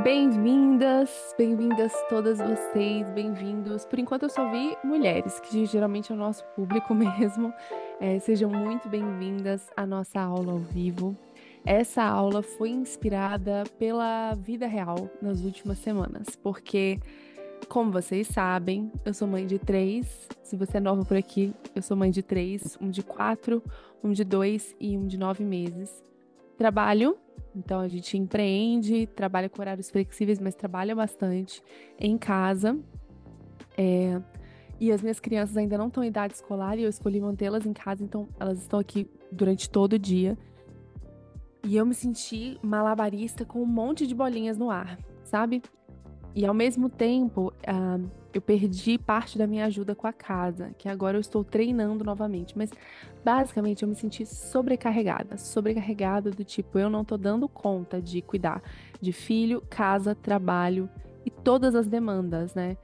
Bem-vindas, bem-vindas todas vocês, bem-vindos. Por enquanto eu só vi mulheres, que geralmente é o nosso público mesmo. Sejam muito bem-vindas à nossa aula ao vivo. Essa aula foi inspirada pela vida real nas últimas semanas, porque, como vocês sabem, eu sou mãe de três. Se você é nova por aqui, eu sou mãe de três, um de 4, um de 2 e um de 9 meses. Trabalho, então a gente empreende, trabalha com horários flexíveis, mas trabalha bastante em casa. E as minhas crianças ainda não estão em idade escolar e eu escolhi mantê-las em casa, então elas estão aqui durante todo o dia. E eu me senti malabarista com um monte de bolinhas no ar, sabe? E ao mesmo tempo, eu perdi parte da minha ajuda com a casa, que agora eu estou treinando novamente. Mas basicamente eu me senti sobrecarregada, sobrecarregada do tipo, eu não tô dando conta de cuidar de filho, casa, trabalho e todas as demandas, né?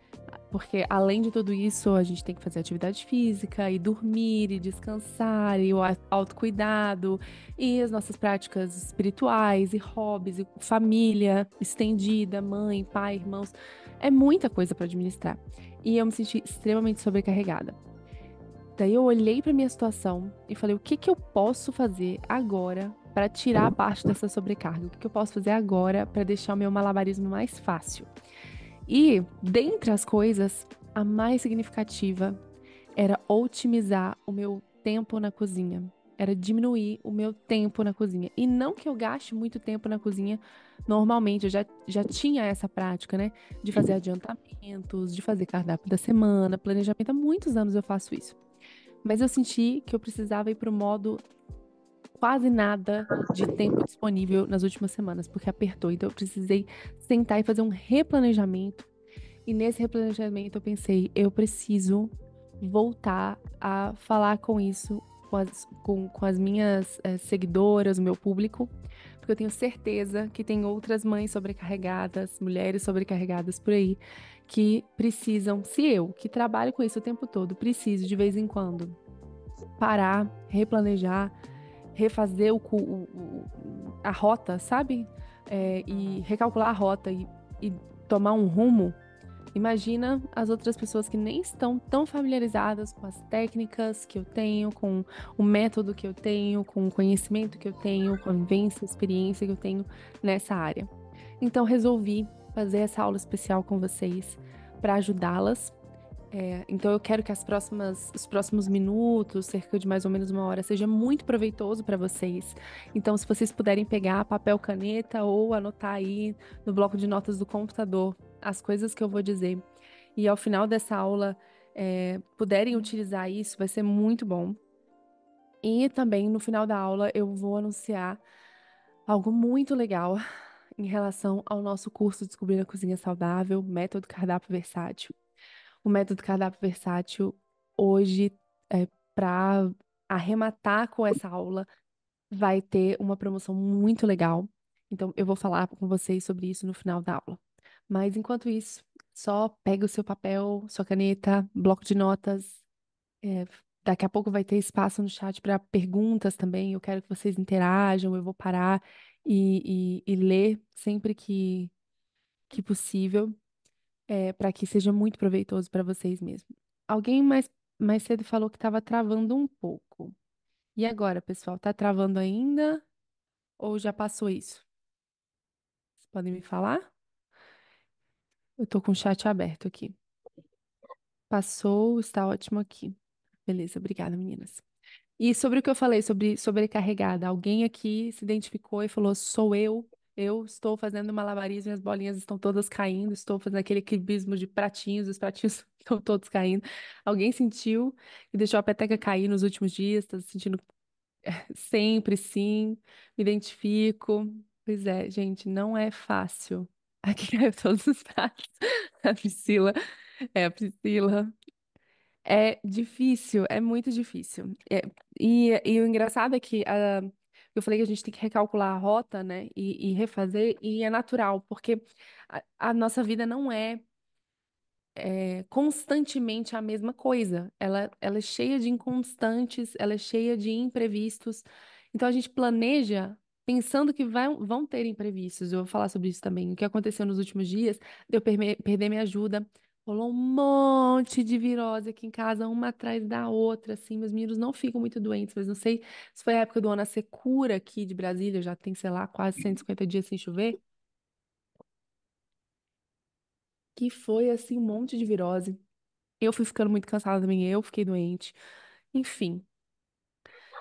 Porque além de tudo isso, a gente tem que fazer atividade física e dormir e descansar e o autocuidado e as nossas práticas espirituais e hobbies e família estendida, mãe, pai, irmãos. É muita coisa para administrar. E eu me senti extremamente sobrecarregada. Daí eu olhei para minha situação e falei: o que que eu posso fazer agora para tirar a parte dessa sobrecarga? O que que eu posso fazer agora para deixar o meu malabarismo mais fácil? E, dentre as coisas, a mais significativa era otimizar o meu tempo na cozinha. Era diminuir o meu tempo na cozinha. E não que eu gaste muito tempo na cozinha, normalmente, eu já tinha essa prática, né? De fazer adiantamentos, de fazer cardápio da semana, planejamento. Há muitos anos eu faço isso. Mas eu senti que eu precisava ir para o modo quase nada de tempo disponível nas últimas semanas, porque apertou. Então eu precisei sentar e fazer um replanejamento e nesse replanejamento eu pensei, eu preciso voltar a falar com isso, com as minhas seguidoras, o meu público, porque eu tenho certeza que tem outras mães sobrecarregadas, mulheres sobrecarregadas por aí, que precisam, se eu, que trabalho com isso o tempo todo, preciso de vez em quando parar, replanejar, refazer a rota, sabe? E recalcular a rota e tomar um rumo. Imagina as outras pessoas que nem estão tão familiarizadas com as técnicas que eu tenho, com o método que eu tenho, com o conhecimento que eu tenho, com a vivência, a experiência que eu tenho nessa área. Então, resolvi fazer essa aula especial com vocês para ajudá-las. Então, eu quero que os próximos minutos, cerca de mais ou menos 1 hora, seja muito proveitoso para vocês. Então, se vocês puderem pegar papel, caneta ou anotar aí no bloco de notas do computador as coisas que eu vou dizer e ao final dessa aula puderem utilizar isso, vai ser muito bom. E também no final da aula eu vou anunciar algo muito legal em relação ao nosso curso Descobrir a Cozinha Saudável, Método Cardápio Versátil. O método cardápio versátil hoje, para arrematar com essa aula, vai ter uma promoção muito legal. Então, eu vou falar com vocês sobre isso no final da aula. Mas enquanto isso, só pega o seu papel, sua caneta, bloco de notas. é, Daqui a pouco vai ter espaço no chat para perguntas também. Eu quero que vocês interajam. Eu vou parar e ler sempre que possível para que seja muito proveitoso para vocês mesmo. Alguém mais cedo falou que estava travando um pouco. E agora, pessoal, tá travando ainda ou já passou isso? Vocês podem me falar? Eu tô com o chat aberto aqui. Passou, está ótimo aqui. Beleza, obrigada, meninas. E sobre o que eu falei sobre sobrecarregada, alguém aqui se identificou e falou: sou eu. Eu estou fazendo malabarismo e as bolinhas estão todas caindo. Estou fazendo aquele equilibrismo de pratinhos, os pratinhos estão todos caindo. Alguém sentiu e deixou a peteca cair nos últimos dias? Está se sentindo sempre sim? Me identifico. Pois é, gente, não é fácil. Aqui caiu todos os pratos. A Priscila, a Priscila. É difícil, é muito difícil. E o engraçado é que eu falei que a gente tem que recalcular a rota, né? E refazer, e é natural, porque a nossa vida não é constantemente a mesma coisa. Ela é cheia de inconstantes, ela é cheia de imprevistos. Então a gente planeja. pensando que vão ter imprevistos. Eu vou falar sobre isso também. O que aconteceu nos últimos dias, de eu perder minha ajuda. Rolou um monte de virose aqui em casa, uma atrás da outra, assim. Meus meninos não ficam muito doentes, mas não sei se foi a época do ano a secura aqui de Brasília, já tem, sei lá, quase 150 dias sem chover, que foi, assim, um monte de virose. Eu fui ficando muito cansada também, eu fiquei doente. Enfim,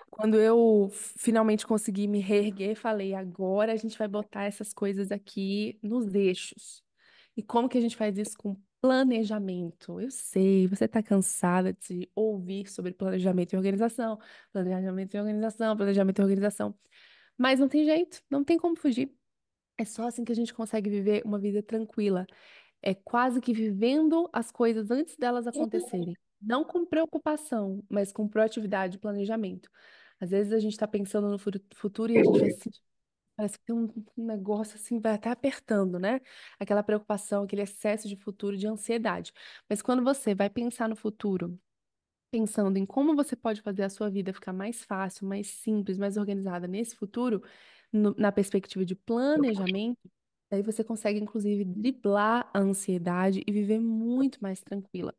quando eu finalmente consegui me reerguer, falei, agora a gente vai botar essas coisas aqui nos eixos. E como que a gente faz isso com planejamento? Eu sei, você está cansada de ouvir sobre planejamento e organização, planejamento e organização, planejamento e organização. Mas não tem jeito, não tem como fugir. É só assim que a gente consegue viver uma vida tranquila. É quase que vivendo as coisas antes delas acontecerem. Não com preocupação, mas com proatividade e planejamento. Às vezes a gente está pensando no futuro e a gente vai se sentir, parece que tem um negócio assim, vai até apertando, né? Aquela preocupação, aquele excesso de futuro, de ansiedade. Mas quando você vai pensar no futuro, pensando em como você pode fazer a sua vida ficar mais fácil, mais simples, mais organizada nesse futuro, na perspectiva de planejamento, aí você consegue, inclusive, driblar a ansiedade e viver muito mais tranquila.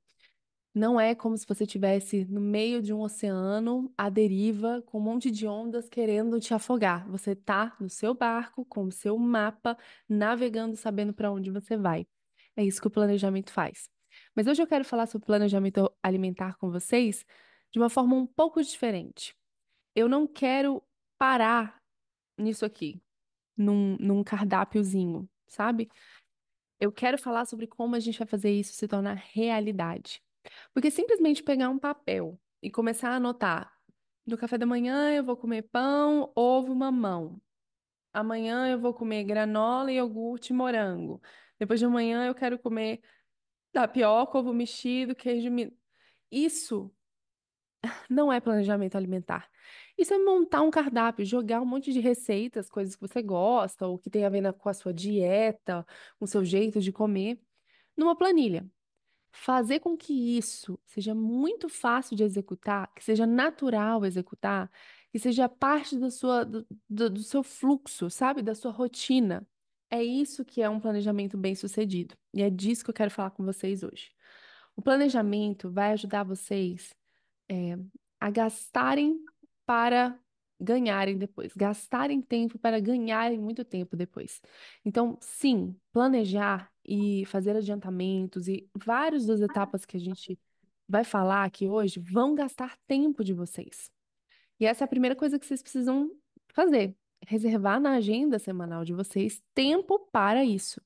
Não é como se você estivesse no meio de um oceano, à deriva, com um monte de ondas querendo te afogar. Você tá no seu barco, com o seu mapa, navegando, sabendo para onde você vai. É isso que o planejamento faz. Mas hoje eu quero falar sobre planejamento alimentar com vocês de uma forma um pouco diferente. Eu não quero parar nisso aqui, num cardápiozinho, sabe? Eu quero falar sobre como a gente vai fazer isso se tornar realidade. Porque simplesmente pegar um papel e começar a anotar. No café da manhã eu vou comer pão, ovo, mamão. Amanhã eu vou comer granola, iogurte, e morango. Depois de amanhã eu quero comer tapioca, ovo mexido, queijo. Isso não é planejamento alimentar. Isso é montar um cardápio, jogar um monte de receitas, coisas que você gosta, ou que tem a ver com a sua dieta, com o seu jeito de comer, numa planilha. Fazer com que isso seja muito fácil de executar, que seja natural executar, que seja parte do seu fluxo, sabe? Da sua rotina. É isso que é um planejamento bem-sucedido. E é disso que eu quero falar com vocês hoje. O planejamento vai ajudar vocês é, a gastarem para ganharem depois, gastarem tempo para ganharem muito tempo depois. Então, sim, planejar e fazer adiantamentos e várias das etapas que a gente vai falar aqui hoje vão gastar tempo de vocês. E essa é a primeira coisa que vocês precisam fazer. Reservar na agenda semanal de vocês tempo para isso.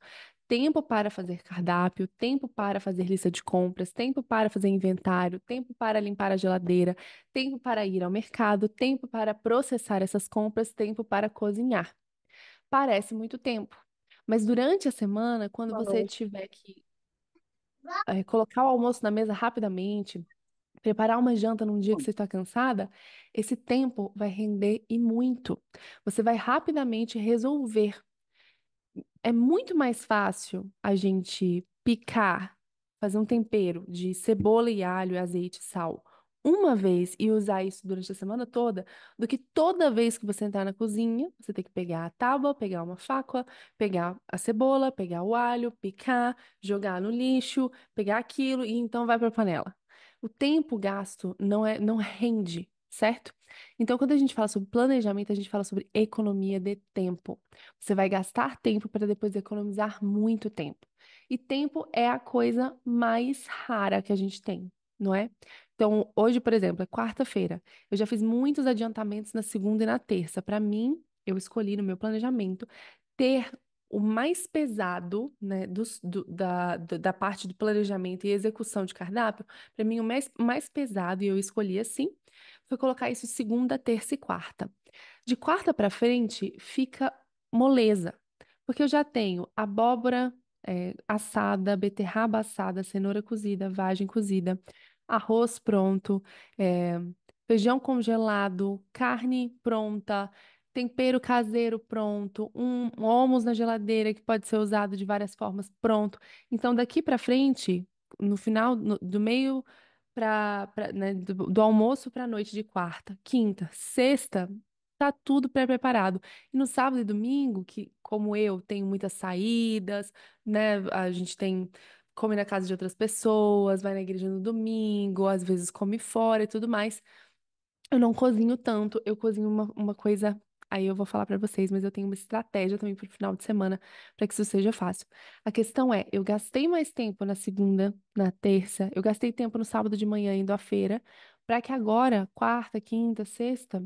Tempo para fazer cardápio, tempo para fazer lista de compras, tempo para fazer inventário, tempo para limpar a geladeira, tempo para ir ao mercado, tempo para processar essas compras, tempo para cozinhar. Parece muito tempo. Mas durante a semana, quando você tiver que colocar o almoço na mesa rapidamente, preparar uma janta num dia que você está cansada, esse tempo vai render e muito. Você vai rapidamente resolver. É muito mais fácil a gente picar, fazer um tempero de cebola e alho, azeite e sal uma vez e usar isso durante a semana toda, do que toda vez que você entrar na cozinha, você tem que pegar a tábua, pegar uma faca, pegar a cebola, pegar o alho, picar, jogar no lixo, pegar aquilo e então vai para a panela. O tempo gasto não rende, certo? Então, quando a gente fala sobre planejamento, a gente fala sobre economia de tempo. Você vai gastar tempo para depois economizar muito tempo. E tempo é a coisa mais rara que a gente tem, não é? Então, hoje, por exemplo, é quarta-feira. Eu já fiz muitos adiantamentos na segunda e na terça. Para mim, eu escolhi no meu planejamento ter o mais pesado, né, da parte do planejamento e execução de cardápio. Para mim, o mais pesado, e eu escolhi assim, foi colocar isso segunda, terça e quarta. De quarta para frente fica moleza, porque eu já tenho abóbora assada, beterraba assada, cenoura cozida, vagem cozida, arroz pronto, é, feijão congelado, carne pronta, tempero caseiro pronto, um hummus na geladeira que pode ser usado de várias formas pronto. Então daqui para frente, no final, do meio do almoço para a noite de quarta, quinta, sexta. tá tudo pré-preparado. E no sábado e domingo, que como eu tenho muitas saídas, né? A gente tem come na casa de outras pessoas, vai na igreja no domingo, às vezes come fora e tudo mais. Eu não cozinho tanto, eu cozinho uma coisa. Aí eu vou falar pra vocês, mas eu tenho uma estratégia também pro final de semana pra que isso seja fácil. A questão é, eu gastei mais tempo na segunda, na terça, eu gastei tempo no sábado de manhã indo à feira, pra que agora, quarta, quinta, sexta,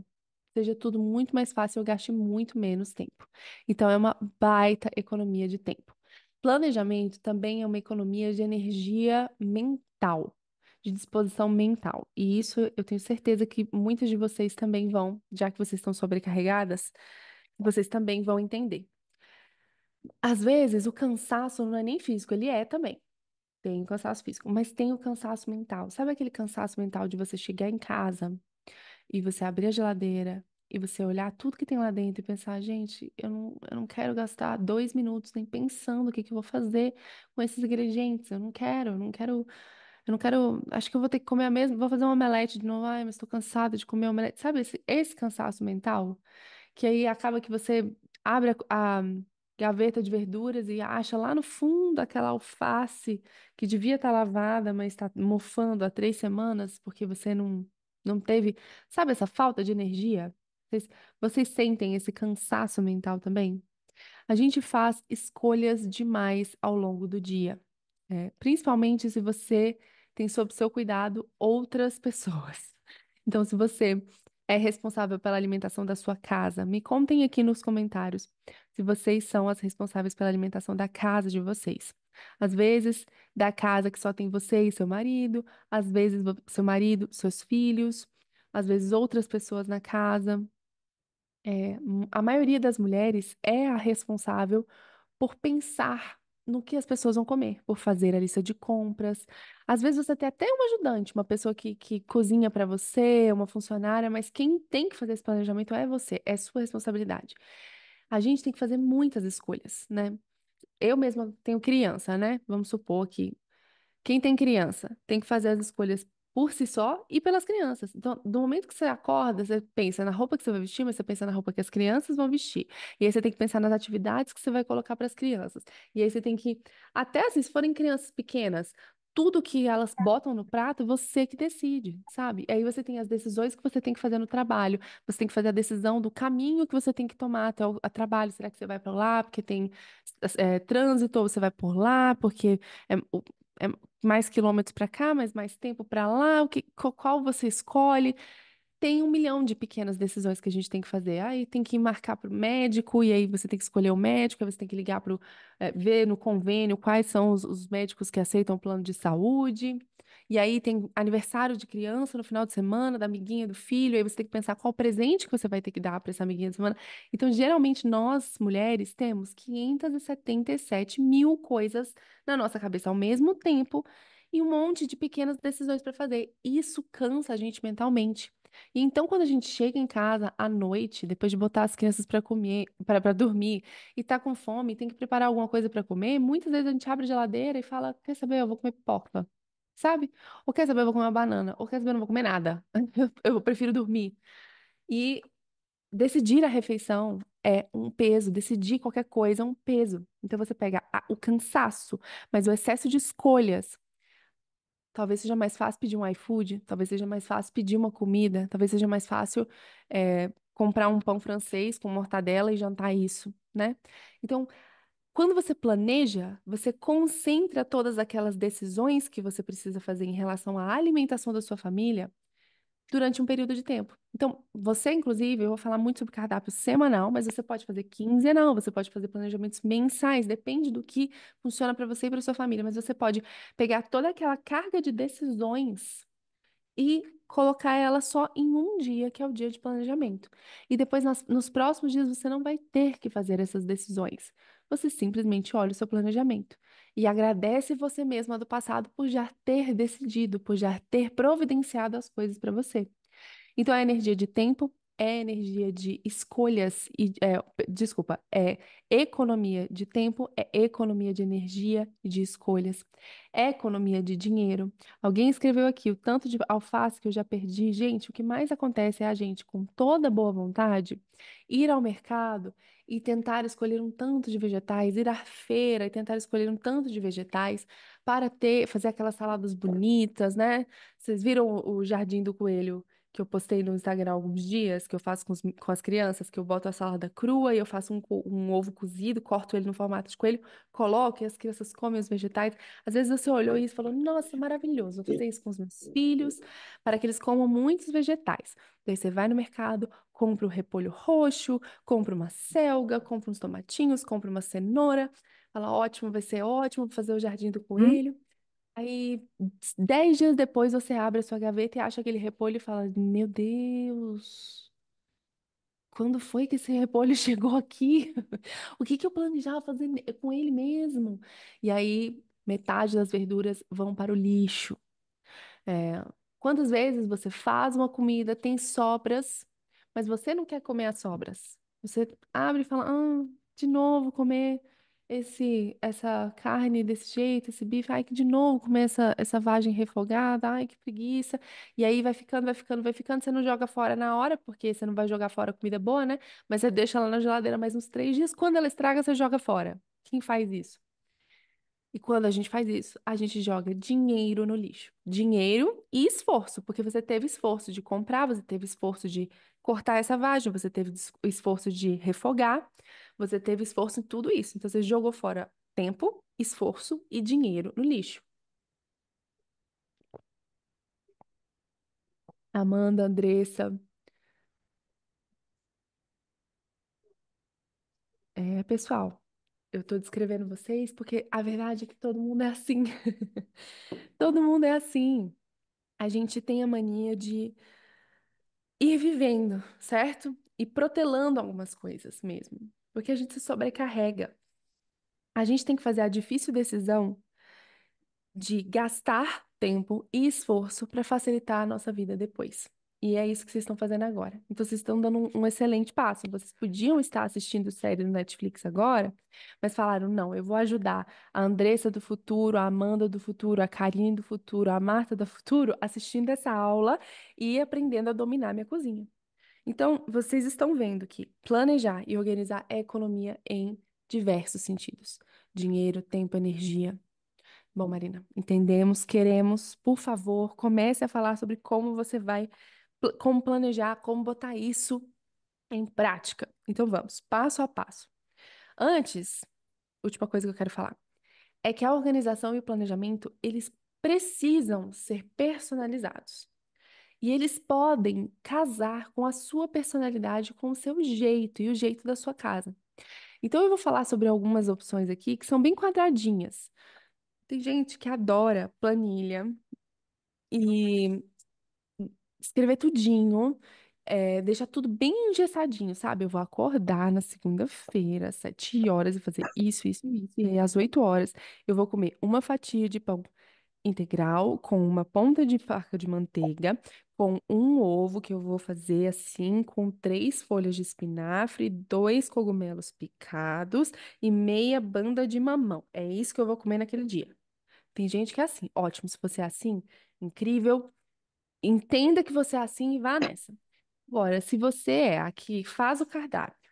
seja tudo muito mais fácil, eu gaste muito menos tempo. Então é uma baita economia de tempo. Planejamento também é uma economia de energia mental, de disposição mental. E isso eu tenho certeza que muitas de vocês também vão, já que vocês estão sobrecarregadas, vocês também vão entender. Às vezes, o cansaço não é nem físico, ele é também. Tem cansaço físico, mas tem o cansaço mental. Sabe aquele cansaço mental de você chegar em casa e você abrir a geladeira e você olhar tudo que tem lá dentro e pensar, gente, eu não quero gastar 2 minutos nem pensando o que que eu vou fazer com esses ingredientes. Eu não quero. Acho que eu vou ter que comer a mesma. Vou fazer um omelete de novo. Ai, mas estou cansada de comer omelete. Sabe esse cansaço mental? Que aí acaba que você abre a gaveta de verduras e acha lá no fundo aquela alface que devia estar lavada, mas está mofando há 3 semanas porque você não teve. Sabe essa falta de energia? Vocês sentem esse cansaço mental também? A gente faz escolhas demais ao longo do dia, principalmente se você tem sob seu cuidado outras pessoas. Então, se você é responsável pela alimentação da sua casa, me contem aqui nos comentários se vocês são as responsáveis pela alimentação da casa de vocês. Às vezes, da casa que só tem você e seu marido, às vezes, seu marido, seus filhos, às vezes, outras pessoas na casa. A maioria das mulheres é a responsável por pensar no que as pessoas vão comer, por fazer a lista de compras. Às vezes você tem até um ajudante, uma pessoa que cozinha para você, uma funcionária, mas quem tem que fazer esse planejamento é você, é sua responsabilidade. A gente tem que fazer muitas escolhas, né? Eu mesma tenho criança, né? Vamos supor que quem tem criança tem que fazer as escolhas por si só e pelas crianças. Então, do momento que você acorda, você pensa na roupa que você vai vestir, mas você pensa na roupa que as crianças vão vestir. E aí você tem que pensar nas atividades que você vai colocar para as crianças. E aí você tem que, até assim, se forem crianças pequenas, tudo que elas botam no prato, você que decide, sabe? E aí você tem as decisões que você tem que fazer no trabalho. Você tem que fazer a decisão do caminho que você tem que tomar até o a trabalho. Será que você vai para lá porque tem trânsito, ou você vai por lá porque é, é mais quilômetros para cá, mas mais tempo para lá, qual você escolhe? Tem 1 milhão de pequenas decisões que a gente tem que fazer. Aí tem que marcar para o médico, e aí você tem que escolher o médico, aí você tem que ligar para ver no convênio quais são os médicos que aceitam o plano de saúde. E aí tem aniversário de criança no final de semana, da amiguinha do filho, aí você tem que pensar qual presente que você vai ter que dar para essa amiguinha de semana. Então, geralmente, nós, mulheres, temos 577 mil coisas na nossa cabeça ao mesmo tempo e um monte de pequenas decisões para fazer. Isso cansa a gente mentalmente. E então, quando a gente chega em casa à noite, depois de botar as crianças para comer, para dormir, e tá com fome, tem que preparar alguma coisa para comer, muitas vezes a gente abre a geladeira e fala: quer saber, eu vou comer pipoca, sabe? Ou quer saber, eu vou comer uma banana, ou quer saber, eu não vou comer nada. Eu prefiro dormir. E decidir a refeição é um peso, decidir qualquer coisa é um peso. Então você pega o cansaço, mas o excesso de escolhas. Talvez seja mais fácil pedir um iFood, talvez seja mais fácil pedir uma comida, talvez seja mais fácil comprar um pão francês com mortadela e jantar isso, né? Então, quando você planeja, você concentra todas aquelas decisões que você precisa fazer em relação à alimentação da sua família durante um período de tempo. Então, você, inclusive, eu vou falar muito sobre cardápio semanal, mas você pode fazer quinzenal, você pode fazer planejamentos mensais, depende do que funciona para você e para sua família, mas você pode pegar toda aquela carga de decisões e colocar ela só em um dia, que é o dia de planejamento. E depois, nos próximos dias, você não vai ter que fazer essas decisões. Você simplesmente olha o seu planejamento e agradece você mesma do passado por já ter decidido, por já ter providenciado as coisas para você. Então, é energia de tempo, é energia de escolhas e, desculpa, é economia de tempo, é economia de energia e de escolhas, é economia de dinheiro. Alguém escreveu aqui o tanto de alface que eu já perdi. Gente, o que mais acontece é a gente, com toda boa vontade, ir ao mercado e tentar escolher um tanto de vegetais, ir à feira e tentar escolher um tanto de vegetais para ter, fazer aquelas saladas bonitas, né? Vocês viram o Jardim do Coelho que eu postei no Instagram há alguns dias, que eu faço com as crianças, que eu boto a salada crua e eu faço um ovo cozido, corto ele no formato de coelho, coloco e as crianças comem os vegetais. Às vezes você olhou isso e falou, nossa, maravilhoso, vou fazer isso com os meus filhos, para que eles comam muitos vegetais. Daí você vai no mercado, compra o repolho roxo, compra uma selga, compra uns tomatinhos, compra uma cenoura, fala, ótimo, vai ser ótimo, vou fazer o Jardim do Coelho. Aí, 10 dias depois, você abre a sua gaveta e acha aquele repolho e fala: Meu Deus, quando foi que esse repolho chegou aqui? O que que eu planejava fazer com ele mesmo? E aí, metade das verduras vão para o lixo. É, quantas vezes você faz uma comida, tem sobras, mas você não quer comer as sobras? Você abre e fala, de novo comer essa carne desse jeito, esse bife, ai, que de novo comer essa vagem refogada, ai, que preguiça. E aí vai ficando, vai ficando, vai ficando, você não joga fora na hora, porque você não vai jogar fora comida boa, né? Mas você deixa ela na geladeira mais uns 3 dias, quando ela estraga, você joga fora. Quem faz isso? E quando a gente faz isso, a gente joga dinheiro no lixo. Dinheiro e esforço, porque você teve esforço de comprar, você teve esforço de cortar essa vagem, você teve esforço de refogar, você teve esforço em tudo isso. Então você jogou fora tempo, esforço e dinheiro no lixo. Amanda, Andressa, pessoal, eu tô descrevendo vocês porque a verdade é que todo mundo é assim. Todo mundo é assim. A gente tem a mania de ir vivendo, certo? E protelando algumas coisas mesmo, porque a gente se sobrecarrega. A gente tem que fazer a difícil decisão de gastar tempo e esforço para facilitar a nossa vida depois. E é isso que vocês estão fazendo agora. Então, vocês estão dando um excelente passo. Vocês podiam estar assistindo série no Netflix agora, mas falaram: não, eu vou ajudar a Andressa do futuro, a Amanda do futuro, a Karine do futuro, a Marta do futuro, assistindo essa aula e aprendendo a dominar minha cozinha. Então, vocês estão vendo que planejar e organizar é economia em diversos sentidos: dinheiro, tempo, energia. Bom, Marina, entendemos, queremos, por favor, comece a falar sobre como você vai, como planejar, como botar isso em prática. Então, vamos, passo a passo. Antes, última coisa que eu quero falar é que a organização e o planejamento, eles precisam ser personalizados. E eles podem casar com a sua personalidade, com o seu jeito e o jeito da sua casa. Então, eu vou falar sobre algumas opções aqui que são bem quadradinhas. Tem gente que adora planilha e escrever tudinho, deixar tudo bem engessadinho, sabe? Eu vou acordar na segunda-feira, às 7 horas, e fazer isso, isso, isso. E aí, às 8 horas, eu vou comer uma fatia de pão integral com uma ponta de faca de manteiga, com um ovo que eu vou fazer assim, com 3 folhas de espinafre, 2 cogumelos picados e meia banda de mamão. É isso que eu vou comer naquele dia. Tem gente que é assim, ótimo. Se você é assim, incrível. Entenda que você é assim e vá nessa. Agora, se você é a que faz o cardápio,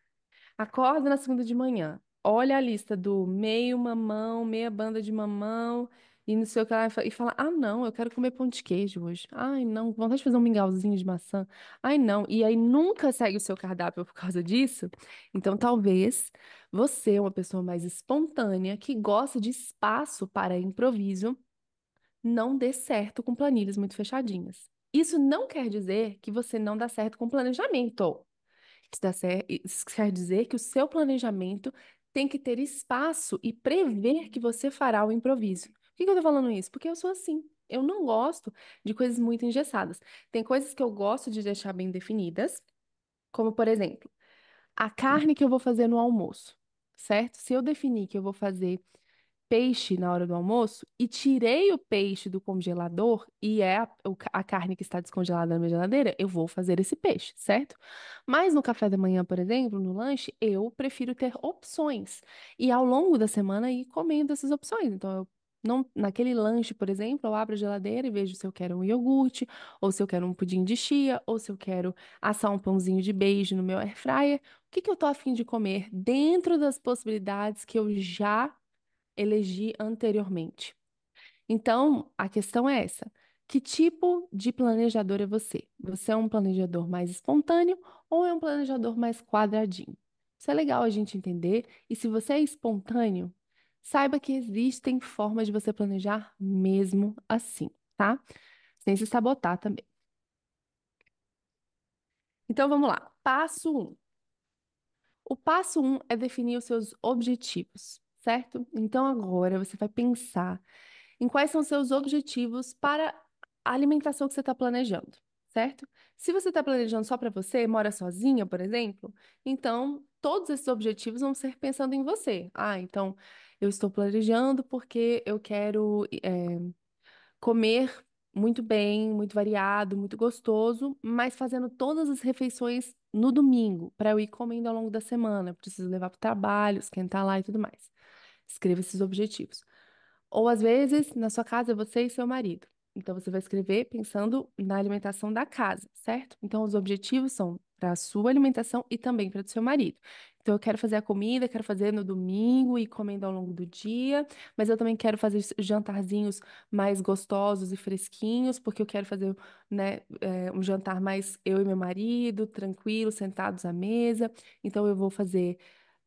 acorda na segunda de manhã, olha a lista do meio mamão, meia banda de mamão e não sei o que lá, e fala: Ah, não, eu quero comer pão de queijo hoje. Ai, não, vontade de fazer um mingauzinho de maçã. Ai, não. E aí nunca segue o seu cardápio por causa disso. Então, talvez você é uma pessoa mais espontânea, que gosta de espaço para improviso, não dê certo com planilhas muito fechadinhas. Isso não quer dizer que você não dá certo com planejamento. Isso quer dizer que o seu planejamento tem que ter espaço e prever que você fará o improviso. Por que que eu tô falando isso? Porque eu sou assim. Eu não gosto de coisas muito engessadas. Tem coisas que eu gosto de deixar bem definidas, como, por exemplo, a carne que eu vou fazer no almoço, certo? Se eu definir que eu vou fazer peixe na hora do almoço e tirei o peixe do congelador e é a carne que está descongelada na minha geladeira, eu vou fazer esse peixe, certo? Mas no café da manhã, por exemplo, no lanche, eu prefiro ter opções e ao longo da semana ir comendo essas opções. Então, eu não, naquele lanche, por exemplo, eu abro a geladeira e vejo se eu quero um iogurte, ou se eu quero um pudim de chia, ou se eu quero assar um pãozinho de beijo no meu air fryer. O que que eu tô a fim de comer dentro das possibilidades que eu já elegi anteriormente? Então, a questão é essa: que tipo de planejador é você? Você é um planejador mais espontâneo ou é um planejador mais quadradinho? Isso é legal a gente entender. E se você é espontâneo, saiba que existem formas de você planejar mesmo assim, tá? Sem se sabotar também. Então, vamos lá. Passo um. O passo um é definir os seus objetivos, certo? Então, agora você vai pensar em quais são os seus objetivos para a alimentação que você está planejando, certo? Se você está planejando só para você, mora sozinha, por exemplo, então todos esses objetivos vão ser pensando em você. Ah, então eu estou planejando porque eu quero comer muito bem, muito variado, muito gostoso, mas fazendo todas as refeições no domingo, para eu ir comendo ao longo da semana. Eu preciso levar para o trabalho, esquentar lá e tudo mais. Escreva esses objetivos. Ou às vezes, na sua casa, é você e seu marido. Então, você vai escrever pensando na alimentação da casa, certo? Então, os objetivos são para a sua alimentação e também para a do seu marido. Então, eu quero fazer a comida, quero fazer no domingo e comendo ao longo do dia, mas eu também quero fazer jantarzinhos mais gostosos e fresquinhos, porque eu quero fazer, né, um jantar mais eu e meu marido, tranquilo, sentados à mesa. Então, eu vou fazer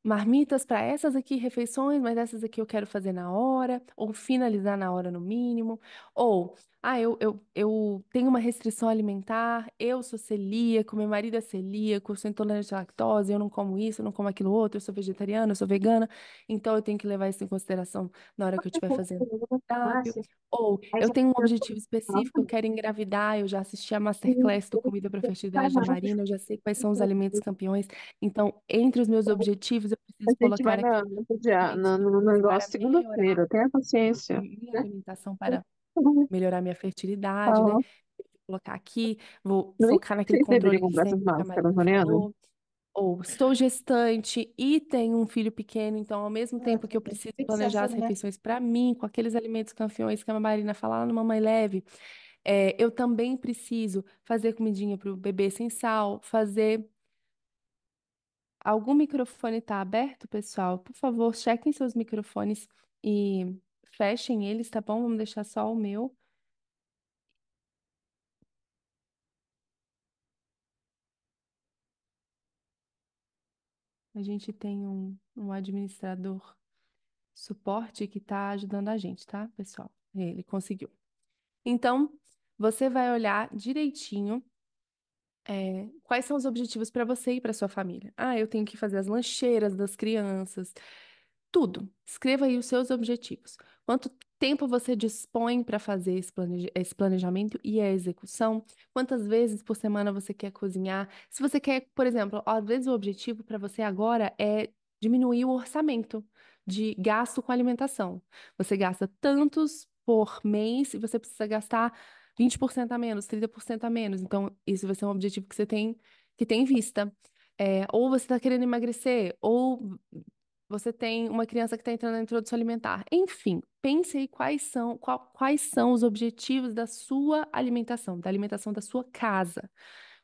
marmitas para essas aqui refeições, mas essas aqui eu quero fazer na hora, ou finalizar na hora no mínimo, ou, eu tenho uma restrição alimentar, eu sou celíaco, meu marido é celíaco, eu sou intolerante à lactose, eu não como isso, eu não como aquilo outro, eu sou vegetariana, eu sou vegana, então eu tenho que levar isso em consideração na hora que eu estiver fazendo o cardápio. Ou Aí eu já tenho um objetivo específico, eu quero engravidar, eu já assisti a Masterclass do Comida para Fertilidade da Marina, eu já sei quais são os alimentos campeões. Então, entre os meus objetivos, eu a preciso gente vai colocar aqui os no alimentos para negócio melhorar segunda-feira, tenha paciência, minha né? alimentação, para melhorar minha fertilidade, né? Ah, Vou colocar aqui, vou nem focar naquele vocês deveriam controle comprar essas glicêmico que a máscaras, Marina Mariana. falou. Ou estou gestante e tenho um filho pequeno, então, ao mesmo tempo que eu preciso planejar as refeições para mim, com aqueles alimentos campeões que a Marina fala lá no Mamãe Leve, eu também preciso fazer comidinha para o bebê sem sal, fazer. Algum microfone está aberto, pessoal? Por favor, chequem seus microfones e fechem eles, tá bom? Vamos deixar só o meu. A gente tem um administrador suporte que está ajudando a gente, tá, pessoal? Ele conseguiu. Então, você vai olhar direitinho, quais são os objetivos para você e para sua família. Ah, eu tenho que fazer as lancheiras das crianças. Tudo. Escreva aí os seus objetivos. Quanto tempo você dispõe para fazer esse planejamento e a execução? Quantas vezes por semana você quer cozinhar? Se você quer, por exemplo, às vezes o objetivo para você agora é diminuir o orçamento de gasto com alimentação. Você gasta tantos por mês e você precisa gastar 20% a menos, 30% a menos. Então, isso vai ser um objetivo que tem em vista. Ou você está querendo emagrecer, ou você tem uma criança que está entrando na introdução alimentar. Enfim, pense aí quais são os objetivos da sua alimentação, da alimentação da sua casa.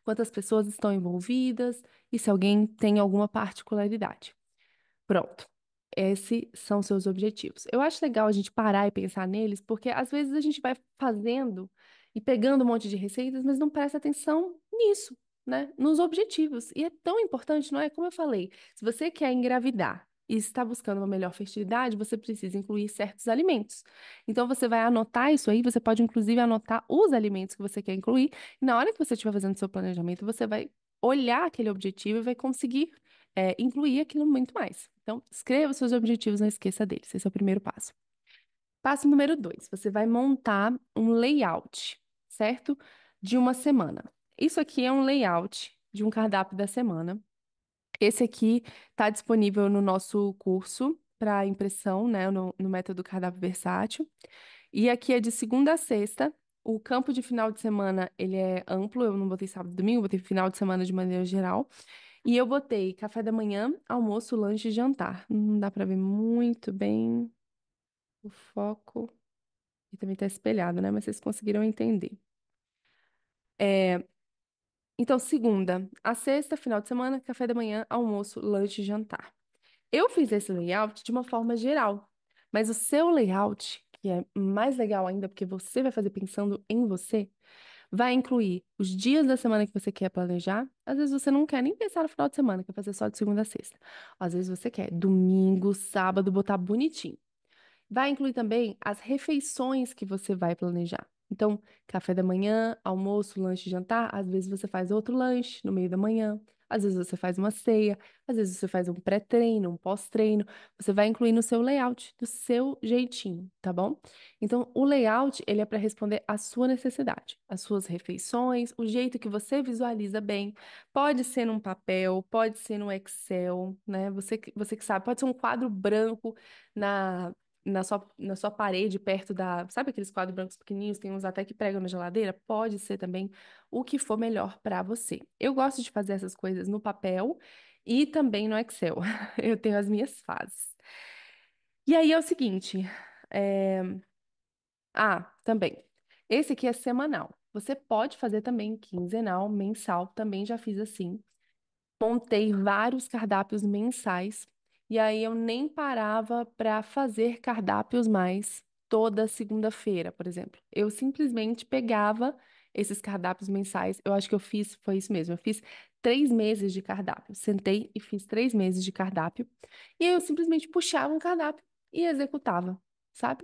Quantas pessoas estão envolvidas e se alguém tem alguma particularidade. Pronto. Esses são seus objetivos. Eu acho legal a gente parar e pensar neles, porque às vezes a gente vai fazendo e pegando um monte de receitas, mas não presta atenção nisso, né? Nos objetivos. E é tão importante, não é? Como eu falei, se você quer engravidar e está buscando uma melhor fertilidade, você precisa incluir certos alimentos. Então você vai anotar isso aí, você pode inclusive anotar os alimentos que você quer incluir, e na hora que você estiver fazendo seu planejamento, você vai olhar aquele objetivo e vai conseguir incluir aquilo muito mais. Então, escreva os seus objetivos, não esqueça deles. Esse é o primeiro passo. Passo número dois, você vai montar um layout, certo? De uma semana. Isso aqui é um layout de um cardápio da semana. Esse aqui está disponível no nosso curso. para impressão, né, no método cardápio versátil. E aqui é de segunda a sexta. O campo de final de semana, ele é amplo, eu não botei sábado e domingo, botei final de semana de maneira geral. E eu botei café da manhã, almoço, lanche e jantar. Não dá para ver muito bem o foco. E também tá espelhado, né? Mas vocês conseguiram entender. Então, segunda a sexta, final de semana, café da manhã, almoço, lanche e jantar. Eu fiz esse layout de uma forma geral, mas o seu layout, que é mais legal ainda, porque você vai fazer pensando em você, vai incluir os dias da semana que você quer planejar. Às vezes você não quer nem pensar no final de semana, quer fazer só de segunda a sexta. Às vezes você quer domingo, sábado, botar bonitinho. Vai incluir também as refeições que você vai planejar. Então, café da manhã, almoço, lanche, jantar. Às vezes você faz outro lanche no meio da manhã. Às vezes você faz uma ceia. Às vezes você faz um pré-treino, um pós-treino. Você vai incluir no seu layout, do seu jeitinho, tá bom? Então, o layout, ele é para responder à sua necessidade, às suas refeições, o jeito que você visualiza bem. Pode ser num papel, pode ser no Excel, né? Você que sabe, pode ser um quadro branco na na sua parede, perto da. Sabe aqueles quadros brancos pequenininhos? Tem uns até que pregam na geladeira? Pode ser também o que for melhor para você. Eu gosto de fazer essas coisas no papel e também no Excel. Eu tenho as minhas fases. E aí é o seguinte. é, também. Esse aqui é semanal. Você pode fazer também quinzenal, mensal, também já fiz assim. Montei vários cardápios mensais e aí eu nem parava para fazer cardápios mais toda segunda-feira, por exemplo. Eu simplesmente pegava esses cardápios mensais. Eu acho que eu fiz, foi isso mesmo. Eu fiz 3 meses de cardápio. Sentei e fiz 3 meses de cardápio. E aí eu simplesmente puxava um cardápio e executava, sabe?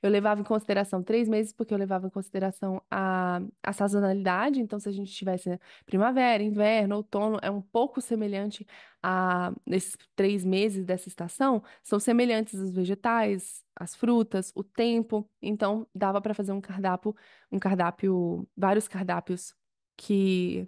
Eu levava em consideração 3 meses, porque eu levava em consideração a sazonalidade. Então, se a gente tivesse primavera, inverno, outono, é um pouco semelhante a esses 3 meses dessa estação, são semelhantes os vegetais, as frutas, o tempo. Então, dava para fazer vários cardápios que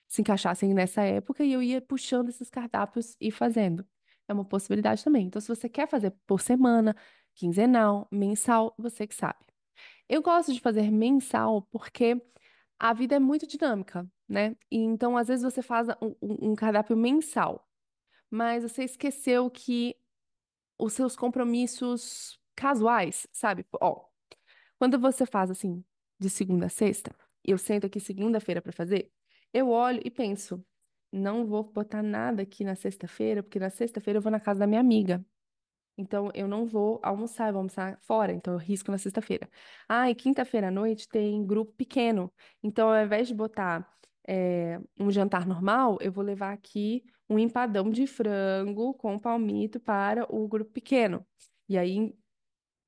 se encaixassem nessa época e eu ia puxando esses cardápios e fazendo. É uma possibilidade também. Então, se você quer fazer por semana, quinzenal, mensal, você que sabe. Eu gosto de fazer mensal porque a vida é muito dinâmica, né? E então, às vezes, você faz um cardápio mensal, mas você esqueceu que os seus compromissos casuais, sabe? Ó, quando você faz assim, de segunda a sexta, e eu sento aqui segunda-feira para fazer, eu olho e penso, não vou botar nada aqui na sexta-feira, porque na sexta-feira eu vou na casa da minha amiga. Então, eu não vou almoçar, eu vou almoçar fora, então eu risco na sexta-feira. Ah, e quinta-feira à noite tem grupo pequeno. Então, ao invés de botar um jantar normal, eu vou levar aqui um empadão de frango com palmito para o grupo pequeno. E aí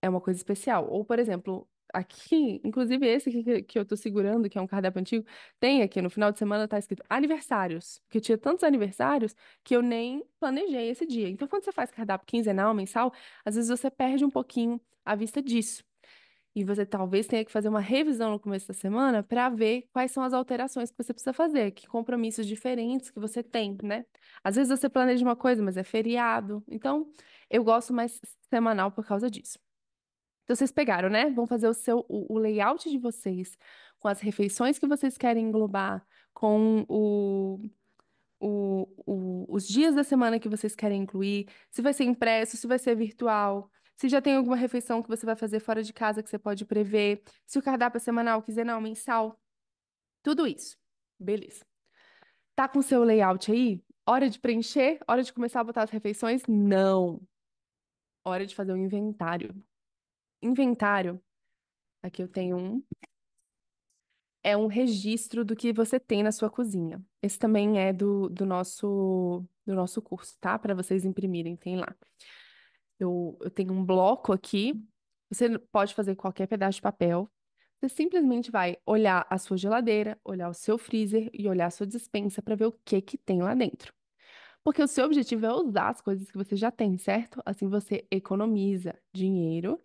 é uma coisa especial. Ou, por exemplo, aqui, inclusive esse aqui que eu tô segurando, que é um cardápio antigo, tem aqui no final de semana tá escrito aniversários, porque eu tinha tantos aniversários que eu nem planejei esse dia. Então, quando você faz cardápio quinzenal, mensal, às vezes você perde um pouquinho a vista disso. E você talvez tenha que fazer uma revisão no começo da semana para ver quais são as alterações que você precisa fazer, que compromissos diferentes que você tem, né? Às vezes você planeja uma coisa, mas é feriado. Então, eu gosto mais semanal por causa disso. Então, vocês pegaram, né? Vão fazer o layout de vocês, com as refeições que vocês querem englobar, com os dias da semana que vocês querem incluir, se vai ser impresso, se vai ser virtual, se já tem alguma refeição que você vai fazer fora de casa que você pode prever, se o cardápio é semanal, quinzenal, mensal, tudo isso. Beleza. Tá com o seu layout aí? Hora de preencher? Hora de começar a botar as refeições? Não. Hora de fazer um inventário. Inventário. Aqui eu tenho um. É um registro do que você tem na sua cozinha. Esse também é do nosso curso, tá? Para vocês imprimirem, tem lá. Eu tenho um bloco aqui. Você pode fazer qualquer pedaço de papel. Você simplesmente vai olhar a sua geladeira, olhar o seu freezer e olhar a sua despensa para ver o que que tem lá dentro. Porque o seu objetivo é usar as coisas que você já tem, certo? Assim você economiza dinheiro,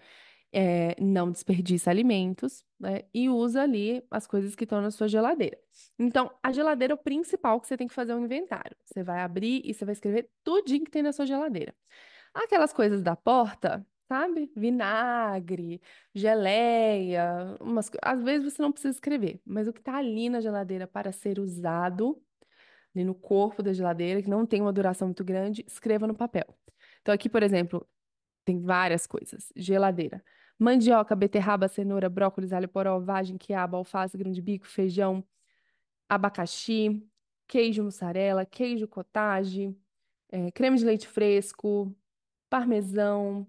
não desperdiça alimentos, né? E usa ali as coisas que estão na sua geladeira. Então, a geladeira é o principal que você tem que fazer um inventário. Você vai abrir e você vai escrever tudinho que tem na sua geladeira. Aquelas coisas da porta, sabe? Vinagre, geleia, às vezes você não precisa escrever, mas o que tá ali na geladeira para ser usado, ali no corpo da geladeira, que não tem uma duração muito grande, escreva no papel. Então aqui, por exemplo, tem várias coisas. Geladeira. Mandioca, beterraba, cenoura, brócolis, alho poró, vagem, quiabo, alface, grão de bico, feijão, abacaxi, queijo mussarela, queijo cottage, creme de leite fresco, parmesão,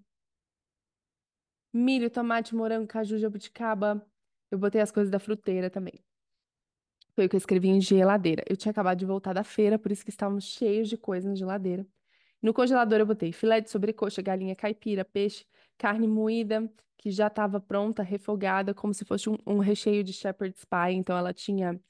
milho, tomate, morango, caju, jabuticaba. Eu botei as coisas da fruteira também. Foi o que eu escrevi em geladeira. Eu tinha acabado de voltar da feira, por isso que estávamos cheios de coisa na geladeira. No congelador eu botei filé de sobrecoxa, galinha caipira, peixe, carne moída, que já estava pronta, refogada, como se fosse um recheio de shepherd's pie. Então ela tinha,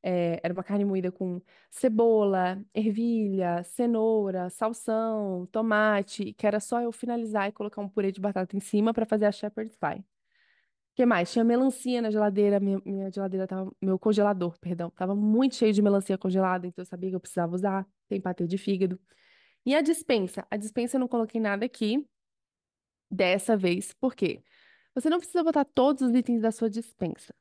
era uma carne moída com cebola, ervilha, cenoura, salsão, tomate, que era só eu finalizar e colocar um purê de batata em cima para fazer a shepherd's pie. O que mais? Tinha melancia na geladeira, minha geladeira tava, meu congelador, perdão, tava muito cheio de melancia congelada, então eu sabia que eu precisava usar. Tem patê de fígado. E a dispensa? A dispensa eu não coloquei nada aqui dessa vez. Por quê? Você não precisa botar todos os itens da sua dispensa.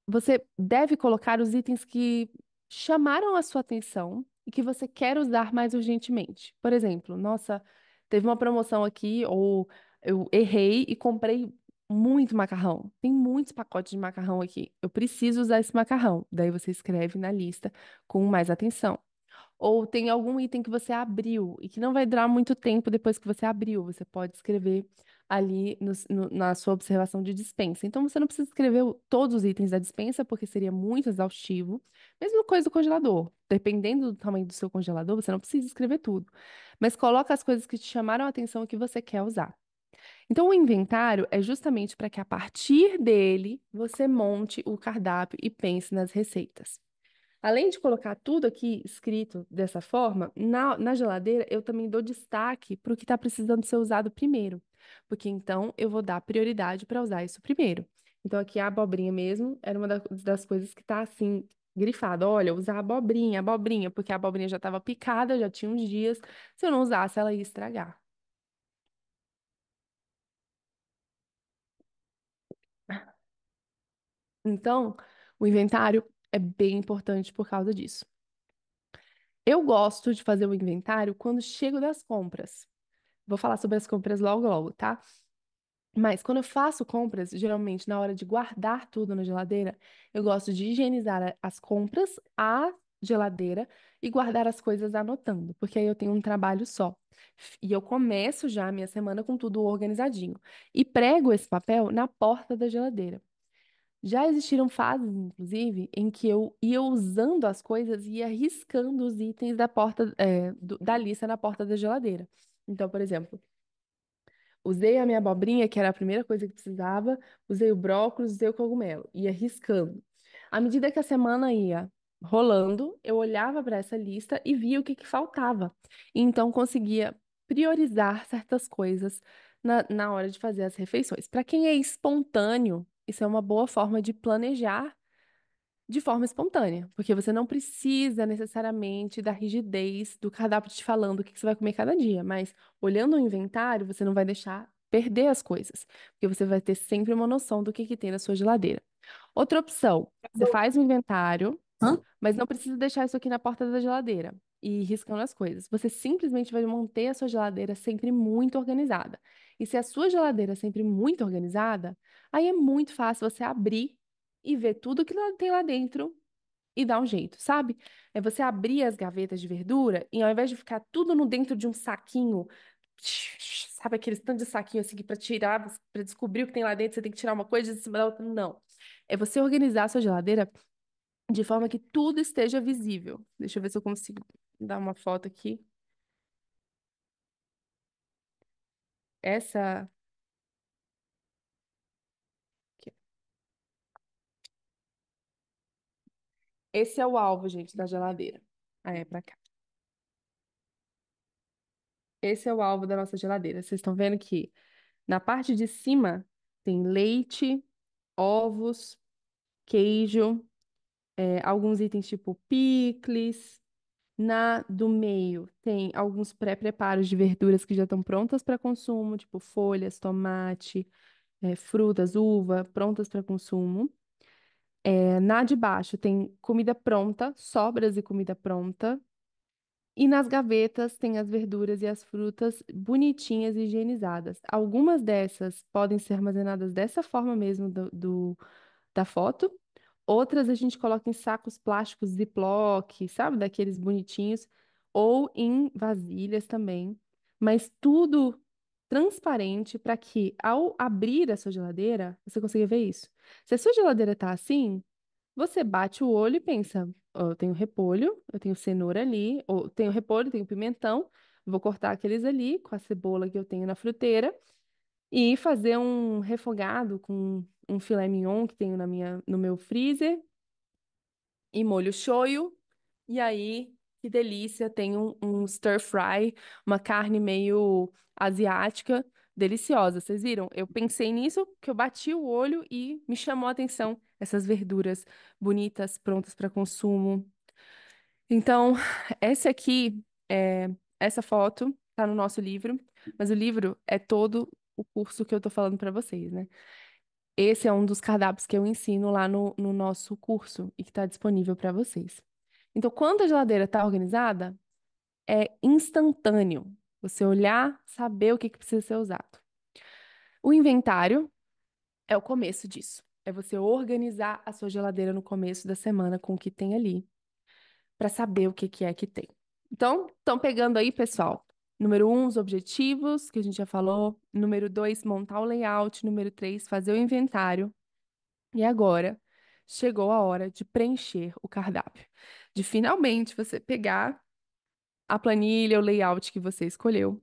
Você deve colocar os itens que chamaram a sua atenção e que você quer usar mais urgentemente. Por exemplo, nossa, teve uma promoção aqui, ou eu errei e comprei muito macarrão. Tem muitos pacotes de macarrão aqui. Eu preciso usar esse macarrão. Daí você escreve na lista com mais atenção. Ou tem algum item que você abriu e que não vai durar muito tempo depois que você abriu. Você pode escrever ali na sua observação de dispensa. Então você não precisa escrever todos os itens da dispensa, porque seria muito exaustivo. Mesma coisa do congelador. Dependendo do tamanho do seu congelador, você não precisa escrever tudo. Mas coloca as coisas que te chamaram a atenção e que você quer usar. Então, o inventário é justamente para que a partir dele você monte o cardápio e pense nas receitas. Além de colocar tudo aqui escrito dessa forma, na geladeira eu também dou destaque para o que está precisando ser usado primeiro, porque então eu vou dar prioridade para usar isso primeiro. Então aqui a abobrinha mesmo era uma das coisas que está assim grifada. Olha, usar abobrinha, abobrinha, porque a abobrinha já estava picada, já tinha uns dias. Se eu não usasse, ela ia estragar. Então, o inventário é bem importante por causa disso. Eu gosto de fazer o inventário quando chego das compras. Vou falar sobre as compras logo, logo, tá? Mas quando eu faço compras, geralmente na hora de guardar tudo na geladeira, eu gosto de higienizar as compras, a geladeira e guardar as coisas anotando, porque aí eu tenho um trabalho só. E eu começo já a minha semana com tudo organizadinho. E prego esse papel na porta da geladeira. Já existiram fases, inclusive, em que eu ia usando as coisas e ia riscando os itens da porta, da lista na porta da geladeira. Então, por exemplo, usei a minha abobrinha, que era a primeira coisa que precisava, usei o brócolis, usei o cogumelo, ia riscando. À medida que a semana ia rolando, eu olhava para essa lista e via o que que faltava. E então conseguia priorizar certas coisas na hora de fazer as refeições. Para quem é espontâneo, isso é uma boa forma de planejar de forma espontânea, porque você não precisa necessariamente da rigidez do cardápio te falando o que que você vai comer cada dia, mas olhando o inventário, você não vai deixar perder as coisas, porque você vai ter sempre uma noção do que tem na sua geladeira. Outra opção, você faz o inventário, Hã? mas não precisa deixar isso aqui na porta da geladeira e ir riscando as coisas. Você simplesmente vai manter a sua geladeira sempre muito organizada. E se a sua geladeira é sempre muito organizada, aí é muito fácil você abrir e ver tudo que tem lá dentro e dar um jeito, sabe? É você abrir as gavetas de verdura e ao invés de ficar tudo no dentro de um saquinho, sabe aquele tanto de saquinho assim que para tirar, para descobrir o que tem lá dentro, você tem que tirar uma coisa de cima da outra? Não. É você organizar a sua geladeira de forma que tudo esteja visível. Deixa eu ver se eu consigo dar uma foto aqui. Essa. Aqui. Esse é o alvo, gente, da geladeira. Ah, é pra cá. Esse é o alvo da nossa geladeira. Vocês estão vendo que na parte de cima tem leite, ovos, queijo, alguns itens tipo picles. Na do meio tem alguns pré-preparos de verduras que já estão prontas para consumo, tipo folhas, tomate, frutas, uva, prontas para consumo. Na de baixo tem comida pronta, sobras e comida pronta. E nas gavetas tem as verduras e as frutas bonitinhas e higienizadas. Algumas dessas podem ser armazenadas dessa forma mesmo da foto. Outras a gente coloca em sacos plásticos Ziploc, sabe? Daqueles bonitinhos. Ou em vasilhas também. Mas tudo transparente para que, ao abrir a sua geladeira, você consiga ver isso. Se a sua geladeira tá assim, você bate o olho e pensa: "Ó, eu tenho repolho, eu tenho cenoura ali, ou tenho repolho, tenho pimentão, vou cortar aqueles ali com a cebola que eu tenho na fruteira e fazer um refogado com um filé mignon que tenho no meu freezer e molho shoyu. E aí, que delícia, tem um stir fry, uma carne meio asiática, deliciosa. Vocês viram? Eu pensei nisso, que eu bati o olho e me chamou a atenção essas verduras bonitas, prontas para consumo. Então, essa aqui, essa foto tá no nosso livro, mas o livro é todo o curso que eu tô falando para vocês, né? Esse é um dos cardápios que eu ensino lá no nosso curso e que está disponível para vocês. Então, quando a geladeira está organizada, é instantâneo. Você olhar, saber o que que precisa ser usado. O inventário é o começo disso. É você organizar a sua geladeira no começo da semana com o que tem ali, para saber o que que é que tem. Então, estão pegando aí, pessoal. Número um, os objetivos, que a gente já falou. Número dois, montar o layout. Número três, fazer o inventário. E agora chegou a hora de preencher o cardápio. De finalmente você pegar a planilha, o layout que você escolheu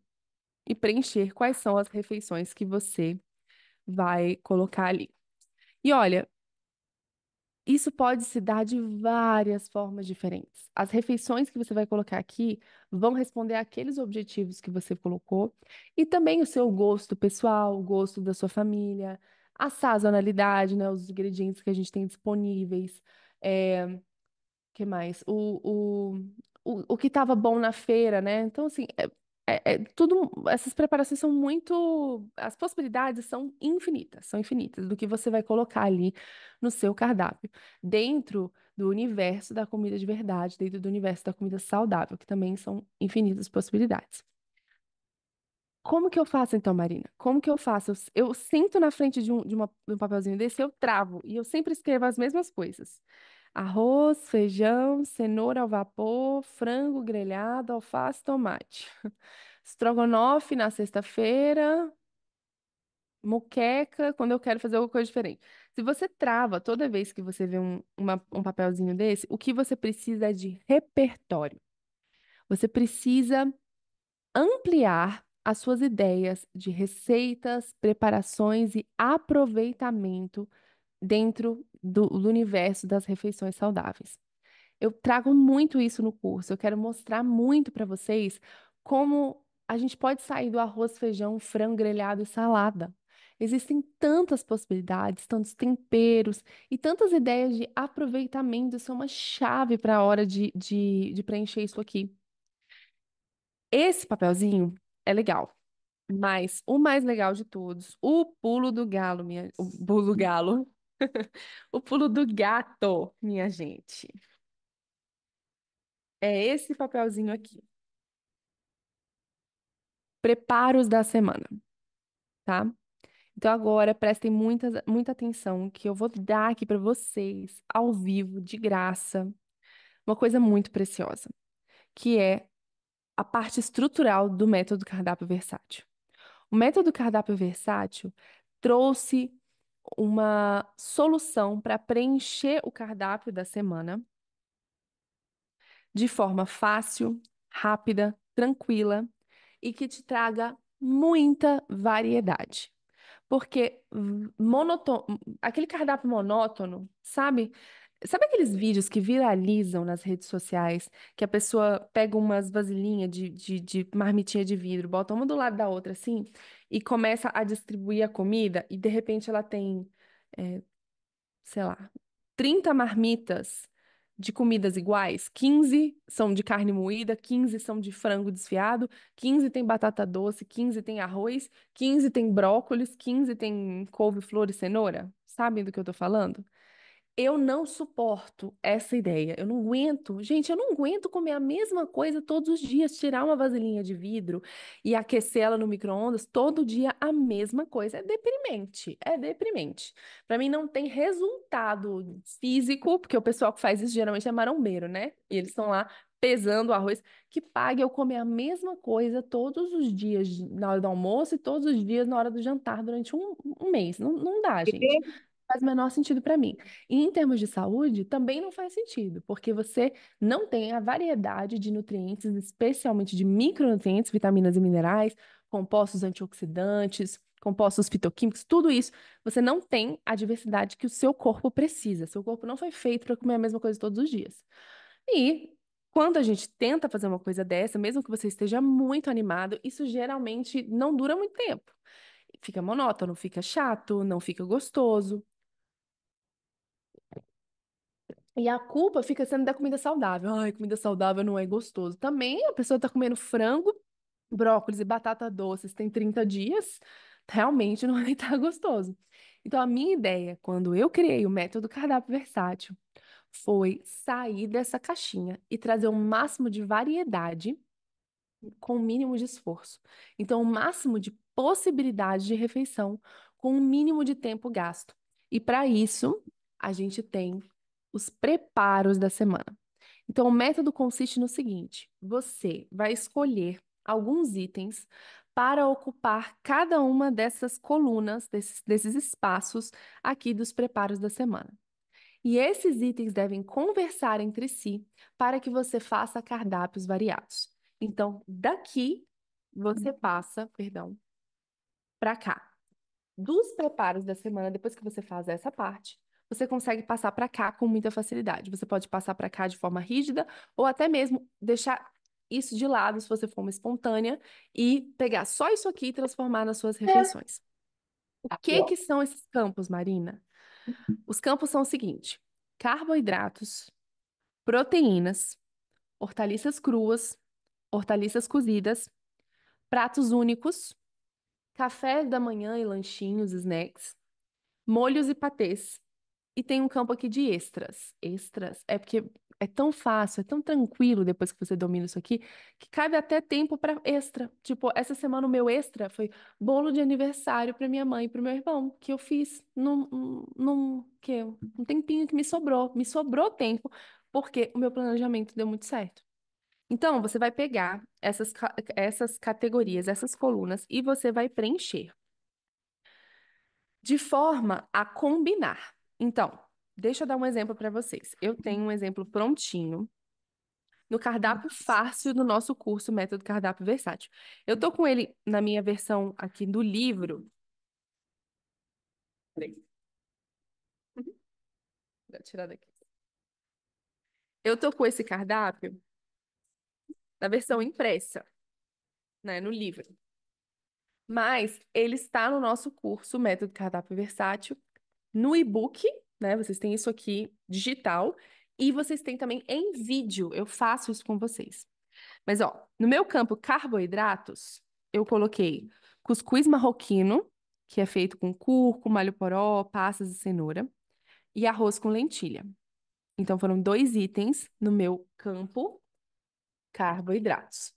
e preencher quais são as refeições que você vai colocar ali. E olha, isso pode se dar de várias formas diferentes. As refeições que você vai colocar aqui vão responder àqueles objetivos que você colocou e também o seu gosto pessoal, o gosto da sua família, a sazonalidade, né, os ingredientes que a gente tem disponíveis. É, que mais? O que estava bom na feira, né? Então, assim, tudo. Essas preparações são muito. As possibilidades são infinitas do que você vai colocar ali no seu cardápio, dentro do universo da comida de verdade, dentro do universo da comida saudável, que também são infinitas possibilidades. Como que eu faço então, Marina? Como que eu faço? Eu sento na frente de um papelzinho desse, eu travo e eu sempre escrevo as mesmas coisas. Arroz, feijão, cenoura ao vapor, frango grelhado, alface, tomate. Estrogonofe na sexta-feira, moqueca quando eu quero fazer alguma coisa diferente. Se você trava toda vez que você vê um papelzinho desse, o que você precisa é de repertório. Você precisa ampliar as suas ideias de receitas, preparações e aproveitamento dentro do universo das refeições saudáveis. Eu trago muito isso no curso. Eu quero mostrar muito para vocês como a gente pode sair do arroz, feijão, frango grelhado e salada. Existem tantas possibilidades, tantos temperos e tantas ideias de aproveitamento. Isso é uma chave para a hora de preencher isso aqui. Esse papelzinho é legal, mas o mais legal de todos, o pulo do galo, o pulo do galo, o pulo do gato, minha gente, é esse papelzinho aqui. Preparos da semana, tá? Então agora prestem muita atenção que eu vou dar aqui para vocês, ao vivo, de graça, uma coisa muito preciosa, que é a parte estrutural do método cardápio versátil. O método cardápio versátil trouxe uma solução para preencher o cardápio da semana de forma fácil, rápida, tranquila e que te traga muita variedade. Porque aquele cardápio monótono, sabe? Sabe aqueles vídeos que viralizam nas redes sociais, que a pessoa pega umas vasilhinhas de marmitinha de vidro, bota uma do lado da outra assim, e começa a distribuir a comida, e de repente ela tem, sei lá, 30 marmitas de comidas iguais. 15 são de carne moída, 15 são de frango desfiado, 15 tem batata doce, 15 tem arroz, 15 tem brócolis, 15 tem couve-flor e cenoura. Sabem do que eu tô falando? Eu não suporto essa ideia. Eu não aguento. Gente, eu não aguento comer a mesma coisa todos os dias. Tirar uma vasilhinha de vidro e aquecer ela no micro-ondas todo dia a mesma coisa. É deprimente. É deprimente. Para mim, não tem resultado físico, porque o pessoal que faz isso geralmente é marombeiro, né? E eles estão lá pesando o arroz, que pague eu comer a mesma coisa todos os dias na hora do almoço e todos os dias na hora do jantar durante um mês. Não, não dá, gente. Faz o menor sentido para mim. E em termos de saúde, também não faz sentido, porque você não tem a variedade de nutrientes, especialmente de micronutrientes, vitaminas e minerais, compostos antioxidantes, compostos fitoquímicos, tudo isso. Você não tem a diversidade que o seu corpo precisa. Seu corpo não foi feito para comer a mesma coisa todos os dias. E quando a gente tenta fazer uma coisa dessa, mesmo que você esteja muito animado, isso geralmente não dura muito tempo. Fica monótono, fica chato, não fica gostoso. E a culpa fica sendo da comida saudável. Ai, comida saudável não é gostoso. Também a pessoa tá comendo frango, brócolis e batata doces tem 30 dias, realmente não vai estar gostoso. Então, a minha ideia, quando eu criei o método cardápio versátil, foi sair dessa caixinha e trazer o máximo de variedade com o mínimo de esforço. Então, o máximo de possibilidade de refeição com o mínimo de tempo gasto. E para isso, a gente tem os preparos da semana. Então, o método consiste no seguinte: você vai escolher alguns itens para ocupar cada uma dessas colunas, desses espaços aqui dos preparos da semana. E esses itens devem conversar entre si para que você faça cardápios variados. Então, daqui você passa, perdão, para cá. Dos preparos da semana, depois que você faz essa parte, você consegue passar para cá com muita facilidade. Você pode passar para cá de forma rígida ou até mesmo deixar isso de lado se você for uma espontânea e pegar só isso aqui e transformar nas suas refeições. O Aqui, que ó. que são esses campos, Marina? Os campos são o seguinte: carboidratos, proteínas, hortaliças cruas, hortaliças cozidas, pratos únicos, café da manhã e lanchinhos, snacks, molhos e patês. E tem um campo aqui de extras. Extras é porque é tão fácil, é tão tranquilo depois que você domina isso aqui, que cabe até tempo para extra. Tipo, essa semana o meu extra foi bolo de aniversário para minha mãe e para meu irmão, que eu fiz um tempinho que me sobrou. Me sobrou tempo, porque o meu planejamento deu muito certo. Então, você vai pegar essas categorias, essas colunas, e você vai preencher de forma a combinar. Então, deixa eu dar um exemplo para vocês. Eu tenho um exemplo prontinho no cardápio fácil do nosso curso Método Cardápio Versátil. Eu tô com ele na minha versão aqui do livro. Peraí, vou tirar daqui. Eu tô com esse cardápio na versão impressa, né, no livro. Mas ele está no nosso curso Método Cardápio Versátil, no e-book, né? Vocês têm isso aqui digital e vocês têm também em vídeo. Eu faço isso com vocês. Mas ó, no meu campo carboidratos, eu coloquei cuscuz marroquino, que é feito com cúrcuma, alho poró, passas e cenoura, e arroz com lentilha. Então foram dois itens no meu campo carboidratos.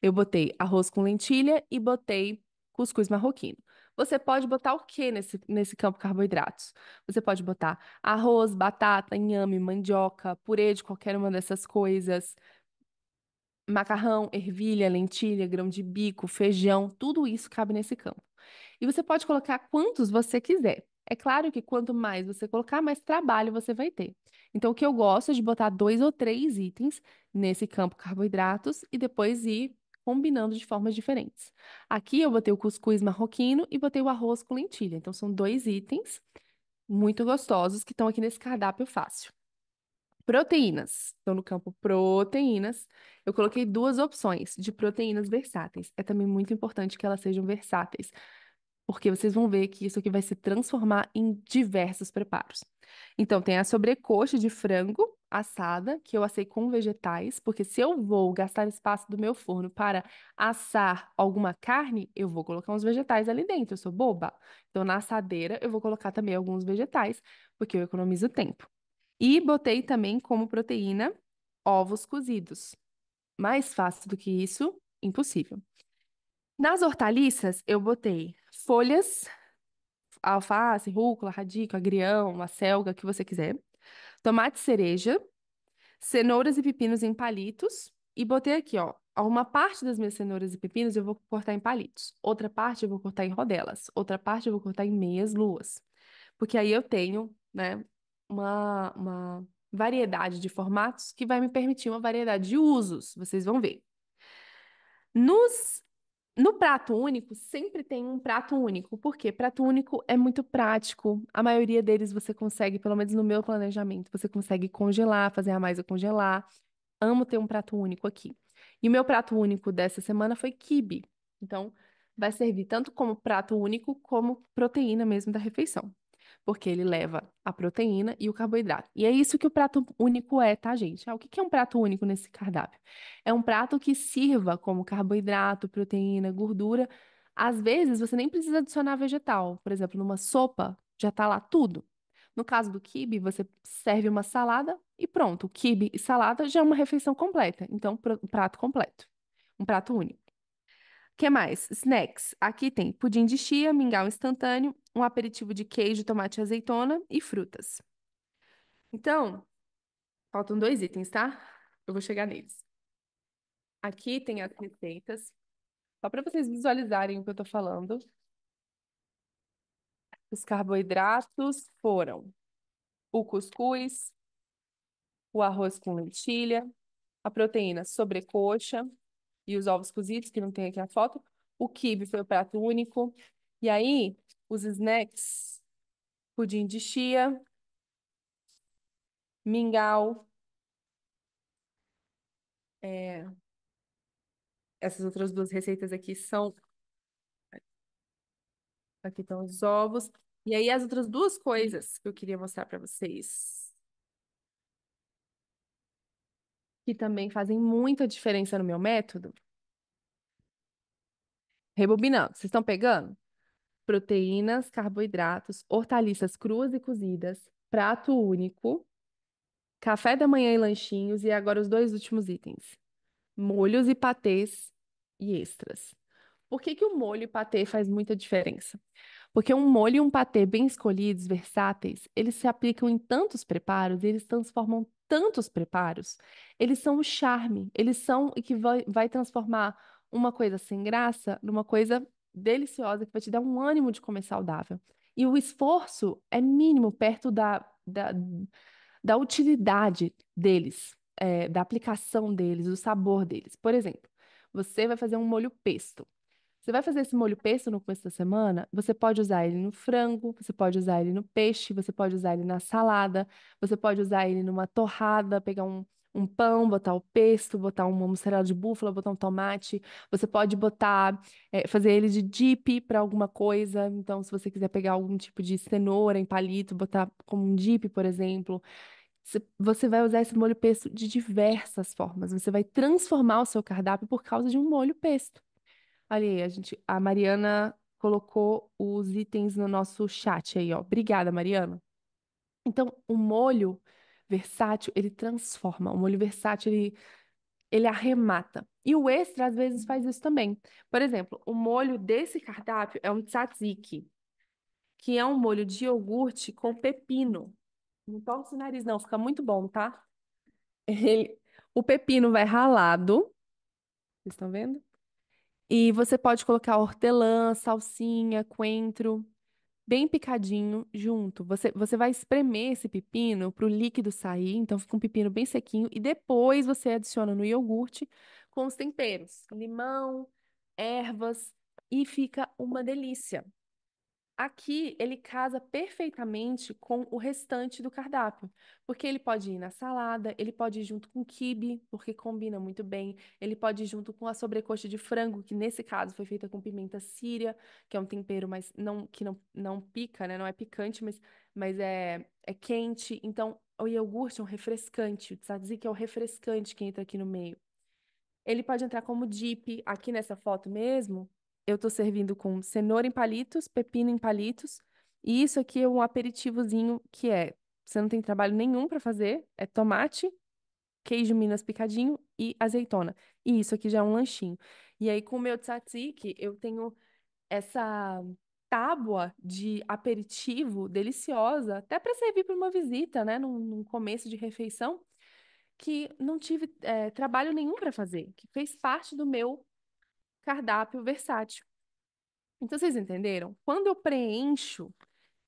Eu botei arroz com lentilha e botei cuscuz marroquino. Você pode botar o que nesse campo carboidratos? Você pode botar arroz, batata, inhame, mandioca, purê de qualquer uma dessas coisas, macarrão, ervilha, lentilha, grão de bico, feijão, tudo isso cabe nesse campo. E você pode colocar quantos você quiser. É claro que quanto mais você colocar, mais trabalho você vai ter. Então, o que eu gosto é de botar dois ou três itens nesse campo carboidratos e depois ir combinando de formas diferentes. Aqui eu botei o cuscuz marroquino e botei o arroz com lentilha. Então, são dois itens muito gostosos que estão aqui nesse cardápio fácil. Proteínas. Então, no campo proteínas, eu coloquei duas opções de proteínas versáteis. É também muito importante que elas sejam versáteis. porque vocês vão ver que isso aqui vai se transformar em diversos preparos. Então, tem a sobrecoxa de frango assada, que eu assei com vegetais, porque se eu vou gastar espaço do meu forno para assar alguma carne, eu vou colocar uns vegetais ali dentro, eu sou boba. Então, na assadeira, eu vou colocar também alguns vegetais, porque eu economizo tempo. E botei também como proteína ovos cozidos. Mais fácil do que isso, impossível. Nas hortaliças, eu botei folhas, alface, rúcula, radico, agrião, a selga, o que você quiser. Tomate cereja, cenouras e pepinos em palitos. E botei aqui, ó. Uma parte das minhas cenouras e pepinos eu vou cortar em palitos. Outra parte eu vou cortar em rodelas. Outra parte eu vou cortar em meias luas. Porque aí eu tenho, né, uma variedade de formatos que vai me permitir uma variedade de usos. Vocês vão ver. Nos No prato único, sempre tem um prato único. Por quê? Prato único é muito prático. A maioria deles você consegue, pelo menos no meu planejamento, você consegue congelar, fazer a mais ou congelar. Amo ter um prato único aqui. E o meu prato único dessa semana foi quibe. Então, vai servir tanto como prato único, como proteína mesmo da refeição. Porque ele leva a proteína e o carboidrato. E é isso que o prato único é, tá, gente? O que que é um prato único nesse cardápio? É um prato que sirva como carboidrato, proteína, gordura. Às vezes, você nem precisa adicionar vegetal. Por exemplo, numa sopa, já tá lá tudo. No caso do quibe, você serve uma salada e pronto. Quibe e salada já é uma refeição completa. Então, prato completo. Um prato único. Que mais? Snacks. Aqui tem pudim de chia, mingau instantâneo, um aperitivo de queijo, tomate e azeitona e frutas. Então, faltam dois itens, tá? Eu vou chegar neles. Aqui tem as receitas, só para vocês visualizarem o que eu tô falando. Os carboidratos foram o cuscuz, o arroz com lentilha, a proteína sobrecoxa e os ovos cozidos, que não tem aqui a foto. O quibe foi o prato único. E aí, os snacks, pudim de chia, mingau, é, essas outras duas receitas aqui são. Aqui estão os ovos. E aí, as outras duas coisas que eu queria mostrar para vocês, que também fazem muita diferença no meu método. Rebobinando, vocês estão pegando? Proteínas, carboidratos, hortaliças cruas e cozidas, prato único, café da manhã e lanchinhos, e agora os dois últimos itens: molhos e patês e extras. Por que que o molho e patê faz muita diferença? Porque um molho e um patê bem escolhidos, versáteis, eles se aplicam em tantos preparos, e eles transformam tantos preparos, eles são o charme, eles são o que vai transformar uma coisa sem graça numa coisa deliciosa, que vai te dar um ânimo de comer saudável. E o esforço é mínimo perto da utilidade deles, da aplicação deles, do sabor deles. Por exemplo, você vai fazer um molho pesto. Você vai fazer esse molho pesto no começo da semana, você pode usar ele no frango, você pode usar ele no peixe, você pode usar ele na salada, você pode usar ele numa torrada, pegar um pão, botar o pesto, botar uma mussarela de búfala, botar um tomate. Você pode botar, fazer ele de dip para alguma coisa. Então, se você quiser pegar algum tipo de cenoura em palito, botar como um dip, por exemplo. Você vai usar esse molho pesto de diversas formas. Você vai transformar o seu cardápio por causa de um molho pesto. Ali, a Mariana colocou os itens no nosso chat aí, ó. Obrigada, Mariana. Então, o molho versátil, ele transforma. O molho versátil, ele arremata. E o extra, às vezes, faz isso também. Por exemplo, o molho desse cardápio é um tzatziki, que é um molho de iogurte com pepino. Não torce o nariz, não, fica muito bom, tá? O pepino vai ralado, vocês estão vendo? E você pode colocar hortelã, salsinha, coentro, bem picadinho junto. Você vai espremer esse pepino para o líquido sair, então fica um pepino bem sequinho. E depois você adiciona no iogurte com os temperos, limão, ervas, e fica uma delícia. Aqui ele casa perfeitamente com o restante do cardápio, porque ele pode ir na salada, ele pode ir junto com o quibe, porque combina muito bem, ele pode ir junto com a sobrecoxa de frango, que nesse caso foi feita com pimenta síria, que é um tempero mas não, que não pica, né? Não é picante, mas é quente. Então, o iogurte é um refrescante, o tzatziki é o refrescante que entra aqui no meio. Ele pode entrar como dip. Aqui nessa foto mesmo, eu tô servindo com cenoura em palitos, pepino em palitos. E isso aqui é um aperitivozinho que você não tem trabalho nenhum para fazer, é tomate, queijo Minas picadinho e azeitona. E isso aqui já é um lanchinho. E aí com o meu tzatziki, eu tenho essa tábua de aperitivo deliciosa, até para servir para uma visita, né, num começo de refeição que não tive trabalho nenhum para fazer, que fez parte do meu cardápio versátil. Então, vocês entenderam? Quando eu preencho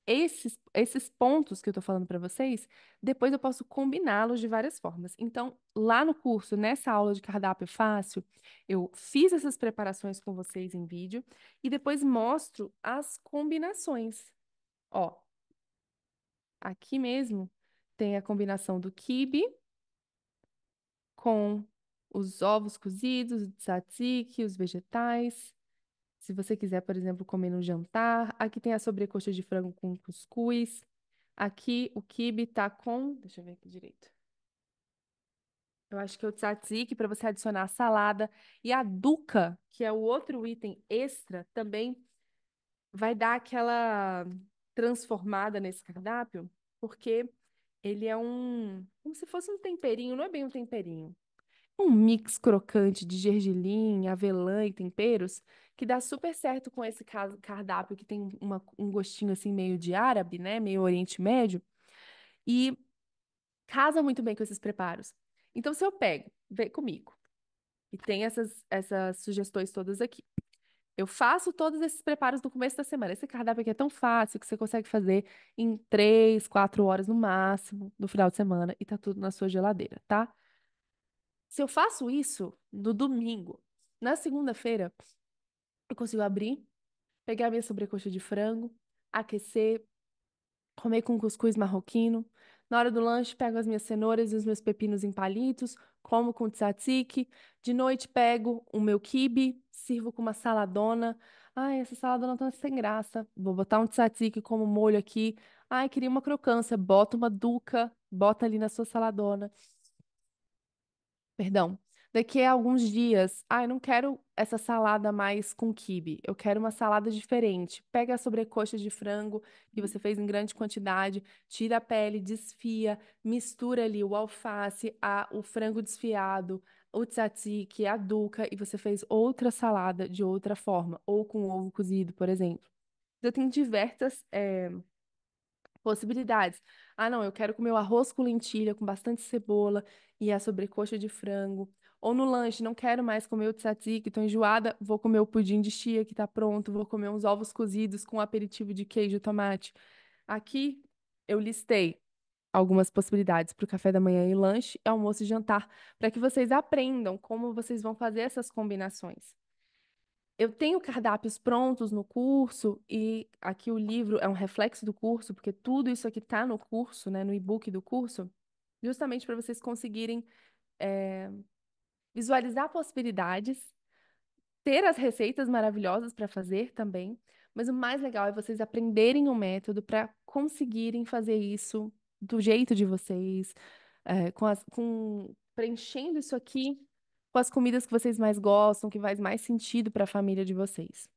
esses pontos que eu estou falando para vocês, depois eu posso combiná-los de várias formas. Então, lá no curso, nessa aula de cardápio fácil, eu fiz essas preparações com vocês em vídeo e depois mostro as combinações. Ó, aqui mesmo tem a combinação do quibe com os ovos cozidos, o tzatziki, os vegetais. Se você quiser, por exemplo, comer no jantar. Aqui tem a sobrecoxa de frango com cuscuz. Aqui o quibe tá com, deixa eu ver aqui direito. Eu acho que é o tzatziki para você adicionar a salada e a dukkha, que é o outro item extra, também vai dar aquela transformada nesse cardápio, porque ele é como se fosse um temperinho, não é bem um temperinho. Um mix crocante de gergelim, avelã e temperos que dá super certo com esse cardápio que tem um gostinho assim meio de árabe, né? Meio Oriente Médio. E casa muito bem com esses preparos. Então, se eu pego, vem comigo, e tem essas sugestões todas aqui. Eu faço todos esses preparos no começo da semana. Esse cardápio aqui é tão fácil que você consegue fazer em 3, 4 horas no máximo no final de semana e tá tudo na sua geladeira, tá? Se eu faço isso no domingo, na segunda-feira, eu consigo abrir, pegar minha sobrecoxa de frango, aquecer, comer com cuscuz marroquino. Na hora do lanche, pego as minhas cenouras e os meus pepinos em palitos, como com tzatziki. De noite, pego o meu quibe, sirvo com uma saladona. Ai, essa saladona tá sem graça. Vou botar um tzatziki como molho aqui. Ai, queria uma crocância. Bota uma duca, bota ali na sua saladona. Perdão, daqui a alguns dias, eu não quero essa salada mais com quibe, eu quero uma salada diferente. Pega a sobrecoxa de frango que você fez em grande quantidade, tira a pele, desfia, mistura ali o alface, o frango desfiado, o tzatziki, a duca e você fez outra salada de outra forma, ou com ovo cozido, por exemplo. Eu tenho diversas possibilidades. Ah, não, eu quero comer o arroz com lentilha, com bastante cebola e a sobrecoxa de frango. Ou no lanche, não quero mais comer o tzatziki, tô enjoada, vou comer o pudim de chia que tá pronto, vou comer uns ovos cozidos com aperitivo de queijo e tomate. Aqui eu listei algumas possibilidades para o café da manhã e lanche, almoço e jantar, para que vocês aprendam como vocês vão fazer essas combinações. Eu tenho cardápios prontos no curso e aqui o livro é um reflexo do curso, porque tudo isso aqui está no curso, né, no e-book do curso, justamente para vocês conseguirem visualizar possibilidades, ter as receitas maravilhosas para fazer também, mas o mais legal é vocês aprenderem o método para conseguirem fazer isso do jeito de vocês, preenchendo isso aqui com as comidas que vocês mais gostam, que faz mais sentido para a família de vocês.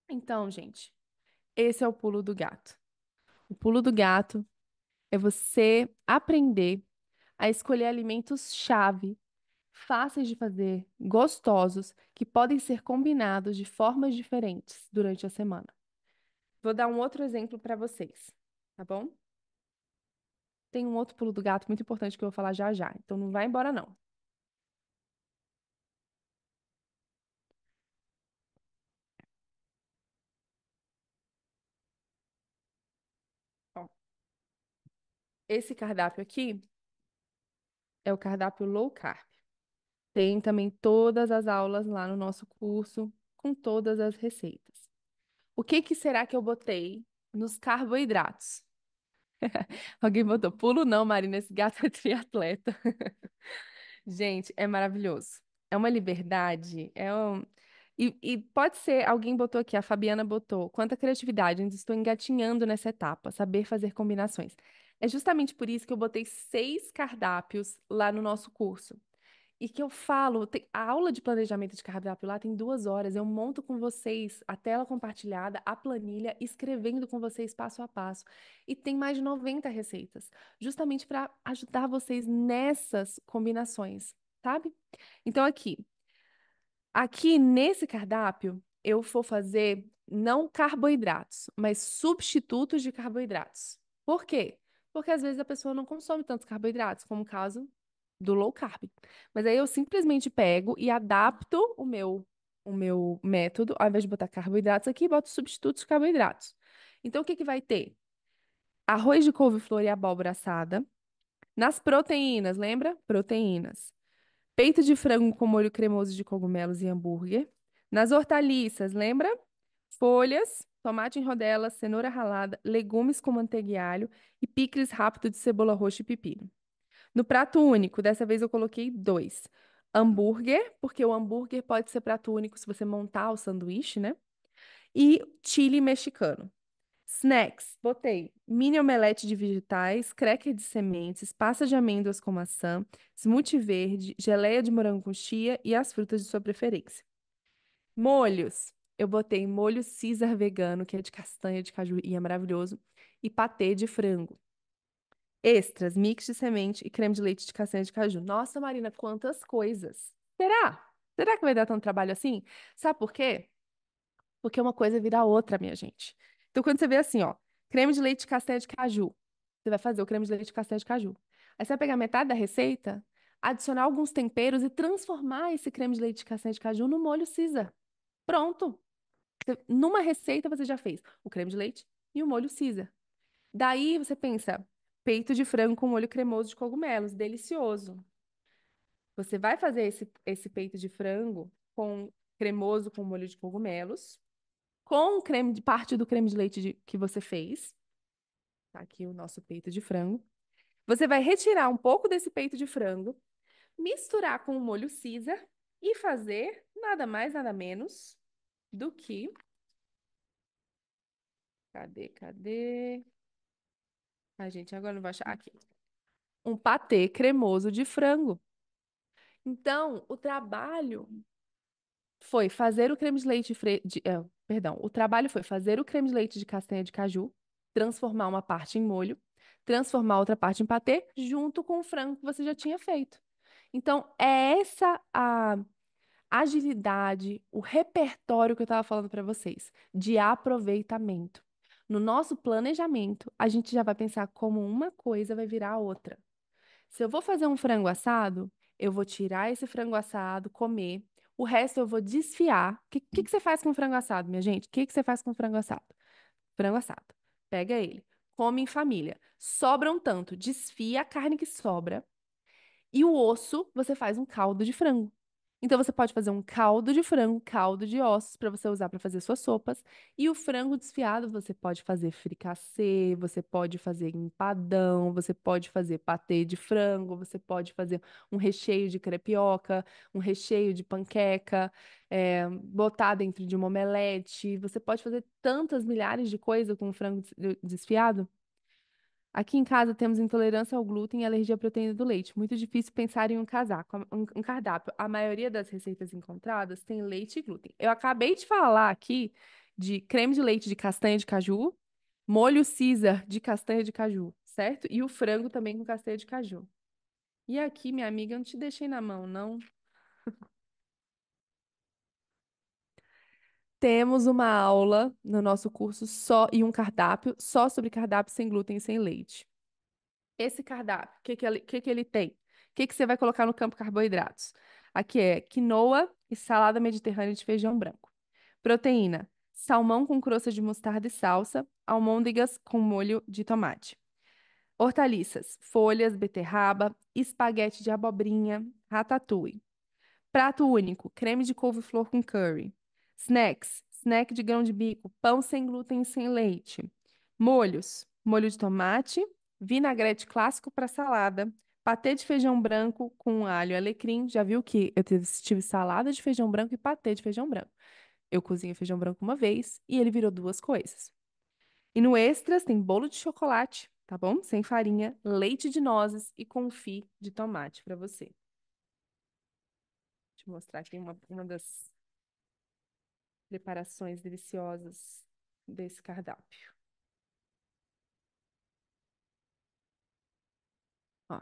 Então, gente, esse é o pulo do gato. O pulo do gato é você aprender a escolher alimentos-chave, fáceis de fazer, gostosos, que podem ser combinados de formas diferentes durante a semana. Vou dar um outro exemplo para vocês, tá bom? Tem um outro pulo do gato muito importante que eu vou falar já já, então não vai embora não. Ó, esse cardápio aqui é o cardápio low carb. Tem também todas as aulas lá no nosso curso com todas as receitas. O que que será que eu botei nos carboidratos? Alguém botou pulo não, Marina, esse gato é triatleta. Gente, é maravilhoso. É uma liberdade, e pode ser, alguém botou aqui, a Fabiana botou, quanta criatividade, ainda estou engatinhando nessa etapa, saber fazer combinações. É justamente por isso que eu botei 6 cardápios lá no nosso curso. E que eu falo, a aula de planejamento de cardápio lá tem 2 horas. Eu monto com vocês a tela compartilhada, a planilha, escrevendo com vocês passo a passo. E tem mais de 90 receitas, justamente para ajudar vocês nessas combinações, sabe? Então, aqui nesse cardápio, eu vou fazer não carboidratos, mas substitutos de carboidratos. Por quê? Porque às vezes a pessoa não consome tantos carboidratos, como o caso do low carb. Mas aí eu simplesmente pego e adapto o meu método, ao invés de botar carboidratos aqui, boto substitutos de carboidratos. Então, o que que vai ter? Arroz de couve-flor e abóbora assada. Nas proteínas, lembra? Proteínas. Peito de frango com molho cremoso de cogumelos e hambúrguer. Nas hortaliças, lembra? Folhas, tomate em rodelas, cenoura ralada, legumes com manteiga e alho e picles rápido de cebola roxa e pepino. No prato único, dessa vez eu coloquei 2. Hambúrguer, porque o hambúrguer pode ser prato único se você montar o sanduíche, né? E chili mexicano. Snacks, botei mini omelete de vegetais, cracker de sementes, pasta de amêndoas com maçã, smoothie verde, geleia de morango com chia e as frutas de sua preferência. Molhos, eu botei molho Caesar vegano, que é de castanha de caju e é maravilhoso, e patê de frango. Extras, mix de semente e creme de leite de castanha de caju. Nossa, Marina, quantas coisas! Será? Será que vai dar tanto trabalho assim? Sabe por quê? Porque uma coisa vira a outra, minha gente. Então, quando você vê assim, ó, creme de leite de castanha de caju, você vai fazer o creme de leite de castanha de caju. Aí você vai pegar metade da receita, adicionar alguns temperos e transformar esse creme de leite de castanha de caju no molho Caesar. Pronto. Numa receita você já fez o creme de leite e o molho Caesar. Daí você pensa, peito de frango com molho cremoso de cogumelos, delicioso. Você vai fazer esse peito de frango com cremoso com molho de cogumelos com o creme de parte do creme de leite que você fez. Tá aqui o nosso peito de frango. Você vai retirar um pouco desse peito de frango, misturar com o molho Caesar e fazer nada mais, nada menos do que. Cadê? Ai, gente, agora não vai achar. Aqui. Um patê cremoso de frango. Então, o trabalho foi fazer o creme de leite perdão, o trabalho foi fazer o creme de leite de castanha de caju, transformar uma parte em molho, transformar outra parte em patê, junto com o frango que você já tinha feito. Então, é essa a agilidade, o repertório que eu estava falando para vocês, de aproveitamento. No nosso planejamento, a gente já vai pensar como uma coisa vai virar a outra. Se eu vou fazer um frango assado, eu vou tirar esse frango assado, comer. O resto eu vou desfiar. O que você faz com frango assado, minha gente? O que você faz com frango assado? Frango assado. Pega ele, come em família. Sobra um tanto, desfia a carne que sobra e o osso, você faz um caldo de frango. Então você pode fazer um caldo de frango, caldo de ossos para você usar para fazer suas sopas. E o frango desfiado você pode fazer fricassê, você pode fazer empadão, você pode fazer patê de frango, você pode fazer um recheio de crepioca, um recheio de panqueca, botar dentro de uma omelete. Você pode fazer tantas milhares de coisas com o frango desfiado. Aqui em casa temos intolerância ao glúten e alergia à proteína do leite. Muito difícil pensar em um cardápio. A maioria das receitas encontradas tem leite e glúten. Eu acabei de falar aqui de creme de leite de castanha de caju, molho Caesar de castanha de caju, certo? E o frango também com castanha de caju. E aqui, minha amiga, eu não te deixei na mão, não. Temos uma aula no nosso curso só e um cardápio só sobre cardápio sem glúten e sem leite. Esse cardápio, o que que ele tem? O que você vai colocar no campo carboidratos? Aqui é quinoa e salada mediterrânea de feijão branco. Proteína: salmão com crosta de mostarda e salsa, almôndegas com molho de tomate. Hortaliças: folhas, beterraba, espaguete de abobrinha, ratatouille. Prato único: creme de couve-flor com curry. Snacks: snack de grão de bico, pão sem glúten e sem leite. Molhos, molho de tomate, vinagrete clássico para salada, patê de feijão branco com alho e alecrim. Já viu que eu tive salada de feijão branco e patê de feijão branco. Eu cozinho feijão branco uma vez e ele virou duas coisas. E no extras tem bolo de chocolate, tá bom? Sem farinha, leite de nozes e confit de tomate para você. Deixa eu mostrar aqui uma das preparações deliciosas desse cardápio. Ó,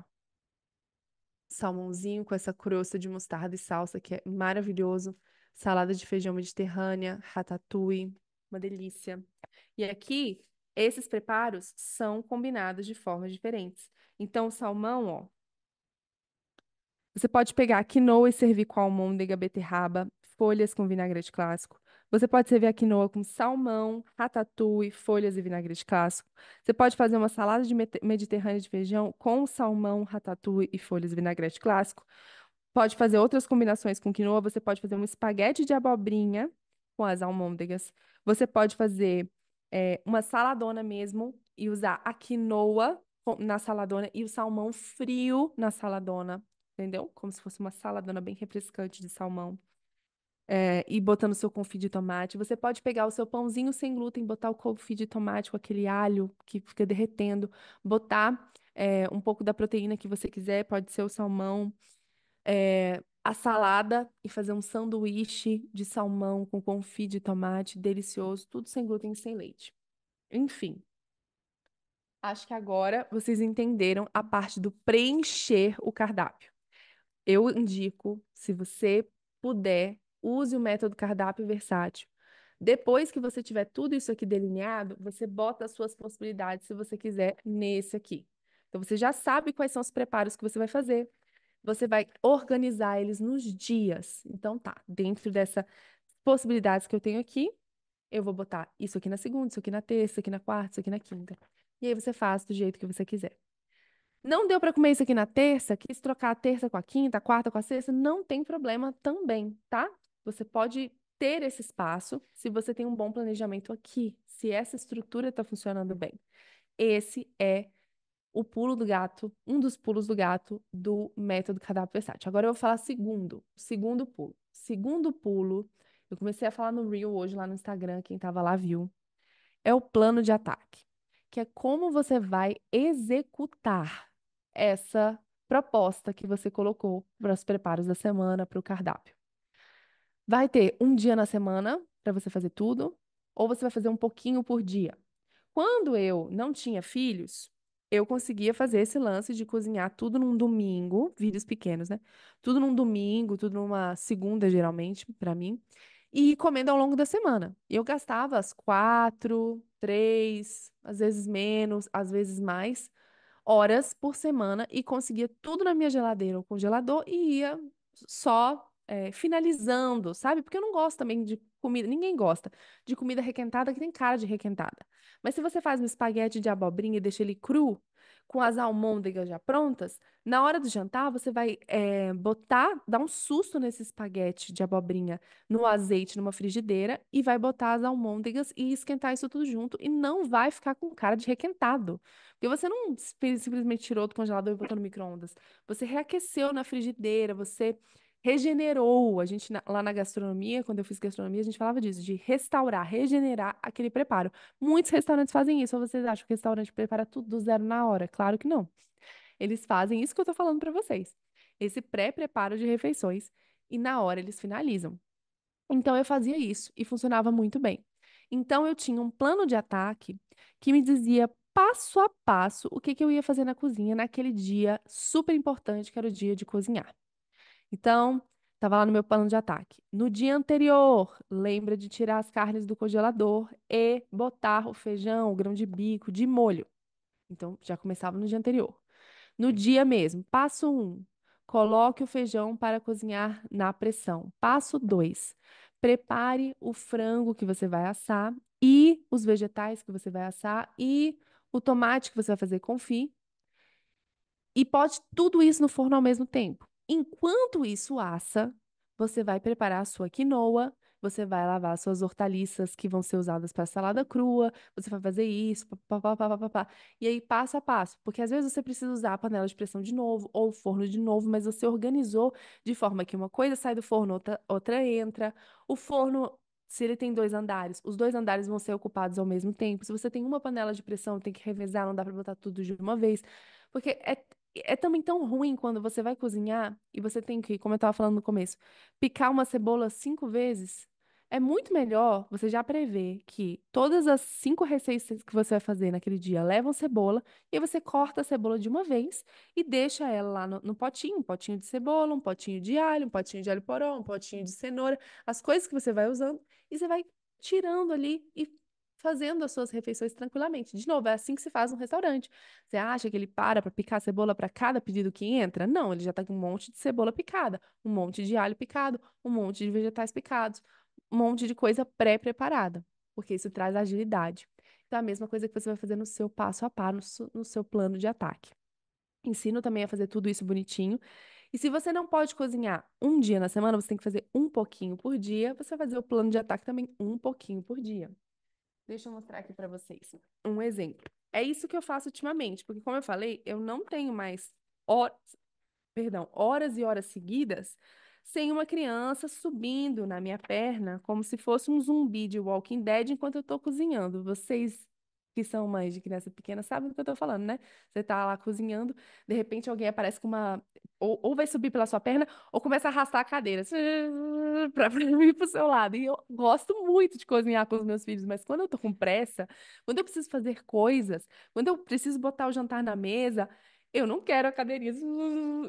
salmãozinho com essa crosta de mostarda e salsa que é maravilhoso. Salada de feijão mediterrânea, ratatouille, uma delícia. E aqui, esses preparos são combinados de formas diferentes. Então, o salmão, ó, você pode pegar a quinoa e servir com almôndega, beterraba, folhas com vinagrete clássico. Você pode servir a quinoa com salmão, ratatouille, folhas e vinagrete clássico. Você pode fazer uma salada de mediterrânea de feijão com salmão, ratatouille e folhas e vinagrete clássico. Pode fazer outras combinações com quinoa. Você pode fazer um espaguete de abobrinha com as almôndegas. Você pode fazer uma saladona mesmo e usar a quinoa na saladona e o salmão frio na saladona. Entendeu? Como se fosse uma saladona bem refrescante de salmão. E botando seu confit de tomate. Você pode pegar o seu pãozinho sem glúten, botar o confit de tomate com aquele alho que fica derretendo, botar um pouco da proteína que você quiser, pode ser o salmão, a salada e fazer um sanduíche de salmão com confit de tomate, delicioso, tudo sem glúten e sem leite. Enfim, acho que agora vocês entenderam a parte do preencher o cardápio. Eu indico, se você puder, use o método cardápio versátil. Depois que você tiver tudo isso aqui delineado, você bota as suas possibilidades, se você quiser, nesse aqui. Então, você já sabe quais são os preparos que você vai fazer. Você vai organizar eles nos dias. Então, tá, dentro dessas possibilidades que eu tenho aqui, eu vou botar isso aqui na segunda, isso aqui na terça, isso aqui na quarta, isso aqui na quinta. E aí você faz do jeito que você quiser. Não deu para comer isso aqui na terça, quis trocar a terça com a quinta, a quarta com a sexta, não tem problema também, tá? Você pode ter esse espaço se você tem um bom planejamento aqui, se essa estrutura está funcionando bem. Esse é o pulo do gato, um dos pulos do gato do método cardápio versátil. Agora eu vou falar segundo pulo. Segundo pulo, eu comecei a falar no Reel hoje lá no Instagram, quem estava lá viu, é o plano de ataque, que é como você vai executar essa proposta que você colocou para os preparos da semana, para o cardápio. Vai ter um dia na semana para você fazer tudo, ou você vai fazer um pouquinho por dia. Quando eu não tinha filhos, eu conseguia fazer esse lance de cozinhar tudo num domingo, vídeos pequenos, né? Tudo num domingo, tudo numa segunda, geralmente, para mim, e ir comendo ao longo da semana. E eu gastava as 4, 3, às vezes menos, às vezes mais horas por semana e conseguia tudo na minha geladeira ou congelador e ia só finalizando, sabe? Porque eu não gosto também de comida, ninguém gosta de comida requentada que tem cara de requentada. Mas se você faz um espaguete de abobrinha e deixa ele cru, com as almôndegas já prontas, na hora do jantar você vai dar um susto nesse espaguete de abobrinha no azeite, numa frigideira, e vai botar as almôndegas e esquentar isso tudo junto e não vai ficar com cara de requentado. Porque você não simplesmente tirou do congelador e botou no micro-ondas. Você reaqueceu na frigideira, você regenerou. A gente, lá na gastronomia, quando eu fiz gastronomia, a gente falava disso, de restaurar, regenerar aquele preparo. Muitos restaurantes fazem isso. Ou vocês acham que o restaurante prepara tudo do zero na hora? Claro que não. Eles fazem isso que eu tô falando para vocês. Esse pré-preparo de refeições. E na hora eles finalizam. Então eu fazia isso e funcionava muito bem. Então eu tinha um plano de ataque que me dizia passo a passo o que que eu ia fazer na cozinha naquele dia super importante que era o dia de cozinhar. Então, estava lá no meu plano de ataque. No dia anterior, lembra de tirar as carnes do congelador e botar o feijão, o grão de bico de molho. Então, já começava no dia anterior. No dia mesmo, passo um, coloque o feijão para cozinhar na pressão. Passo 2, prepare o frango que você vai assar e os vegetais que você vai assar e o tomate que você vai fazer confit. E pode tudo isso no forno ao mesmo tempo. Enquanto isso assa, você vai preparar a sua quinoa você vai lavar suas hortaliças que vão ser usadas para salada crua, você vai fazer isso, papapá, papapá. E aí, passo a passo, porque às vezes você precisa usar a panela de pressão de novo, ou o forno de novo, mas você organizou de forma que uma coisa sai do forno, outra entra. O forno, se ele tem dois andares, os dois andares vão ser ocupados ao mesmo tempo. Se você tem uma panela de pressão, tem que revezar, não dá para botar tudo de uma vez. Porque é também tão ruim quando você vai cozinhar e você tem que, como eu estava falando no começo, picar uma cebola 5 vezes. É muito melhor você já prever que todas as 5 receitas que você vai fazer naquele dia levam cebola, e aí você corta a cebola de uma vez e deixa ela lá no potinho, um potinho de cebola, um potinho de alho poró, um potinho de cenoura, as coisas que você vai usando, e você vai tirando ali e fazendo as suas refeições tranquilamente. De novo, é assim que se faz no restaurante. Você acha que ele para picar cebola para cada pedido que entra? Não, ele já tá com um monte de cebola picada, um monte de alho picado, um monte de vegetais picados, um monte de coisa pré-preparada, porque isso traz agilidade. Então, é a mesma coisa que você vai fazer no seu passo a passo, no seu plano de ataque. Ensino também a fazer tudo isso bonitinho. E se você não pode cozinhar um dia na semana, você tem que fazer um pouquinho por dia. Você vai fazer o plano de ataque também um pouquinho por dia. Deixa eu mostrar aqui para vocês um exemplo. É isso que eu faço ultimamente, porque como eu falei, eu não tenho mais horas e horas seguidas sem uma criança subindo na minha perna, como se fosse um zumbi de Walking Dead enquanto eu tô cozinhando. Vocês que são mães de criança pequena sabem do que eu tô falando, né? Você tá lá cozinhando, de repente alguém aparece com uma. Ou vai subir pela sua perna, ou começa a arrastar a cadeira assim, pra ir pro seu lado. E eu gosto muito de cozinhar com os meus filhos, mas quando eu tô com pressa, quando eu preciso fazer coisas, quando eu preciso botar o jantar na mesa, eu não quero a cadeirinha.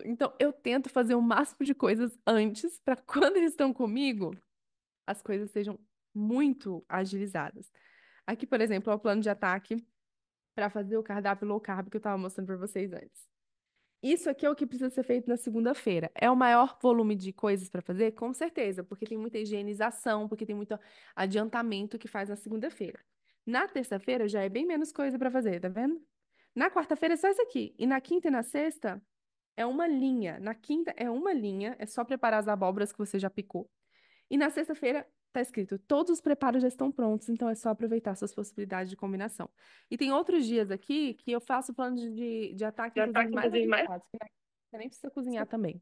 Então, eu tento fazer o máximo de coisas antes, para quando eles estão comigo, as coisas sejam muito agilizadas. Aqui, por exemplo, é o plano de ataque para fazer o cardápio low carb que eu estava mostrando para vocês antes. Isso aqui é o que precisa ser feito na segunda-feira. É o maior volume de coisas para fazer? Com certeza, porque tem muita higienização, porque tem muito adiantamento que faz na segunda-feira. Na terça-feira já é bem menos coisa para fazer, tá vendo? Na quarta-feira é só isso aqui. E na quinta e na sexta é uma linha. Na quinta é uma linha, é só preparar as abóboras que você já picou. E na sexta-feira tá escrito: todos os preparos já estão prontos, então é só aproveitar suas possibilidades de combinação. E tem outros dias aqui que eu faço plano de ataque, Já tá inclusive, aqui, mais inclusive, mais. avançados, que você nem precisa cozinhar também.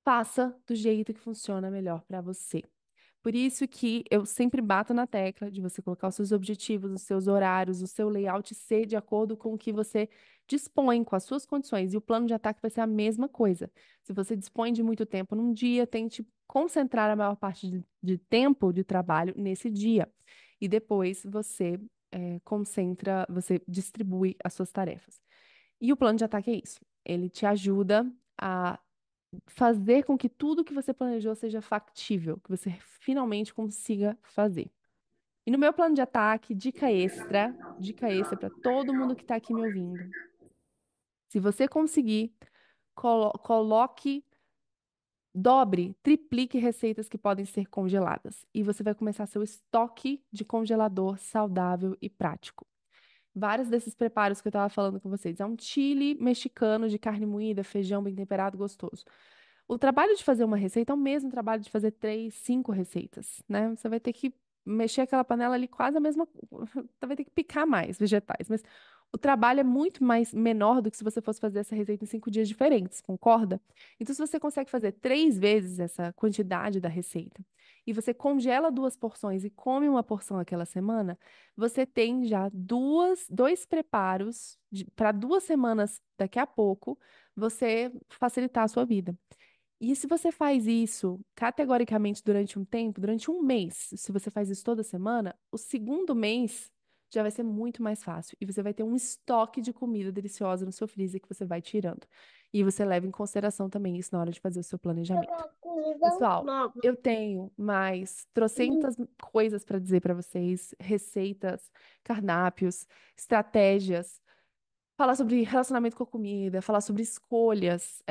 Faça do jeito que funciona melhor para você. Por isso que eu sempre bato na tecla de você colocar os seus objetivos, os seus horários, o seu layout ser de acordo com o que você dispõe, com as suas condições. E o plano de ataque vai ser a mesma coisa. Se você dispõe de muito tempo num dia, tente concentrar a maior parte de tempo de trabalho nesse dia. E depois você concentra, você distribui as suas tarefas. E o plano de ataque é isso. Ele te ajuda a fazer com que tudo que você planejou seja factível, que você finalmente consiga fazer. E no meu plano de ataque, dica extra para todo mundo que está aqui me ouvindo. Se você conseguir, coloque, dobre, triplique receitas que podem ser congeladas. E você vai começar seu estoque de congelador saudável e prático. Vários desses preparos que eu estava falando com vocês. É um chili mexicano de carne moída, feijão bem temperado, gostoso. O trabalho de fazer uma receita é o mesmo trabalho de fazer 3, 5 receitas, né? Você vai ter que mexer aquela panela ali quase a mesma. Você vai ter que picar mais vegetais, mas o trabalho é muito mais menor do que se você fosse fazer essa receita em 5 dias diferentes, concorda? Então, se você consegue fazer 3 vezes essa quantidade da receita e você congela 2 porções e come uma porção aquela semana, você tem já dois preparos para 2 semanas daqui a pouco você facilitar a sua vida. E se você faz isso categoricamente durante um tempo, durante um mês, se você faz isso toda semana, o segundo mês já vai ser muito mais fácil. E você vai ter um estoque de comida deliciosa no seu freezer que você vai tirando. E você leva em consideração também isso na hora de fazer o seu planejamento. Pessoal, eu tenho mais trocentas coisas para dizer para vocês, receitas, cardápios, estratégias. Falar sobre relacionamento com a comida, falar sobre escolhas,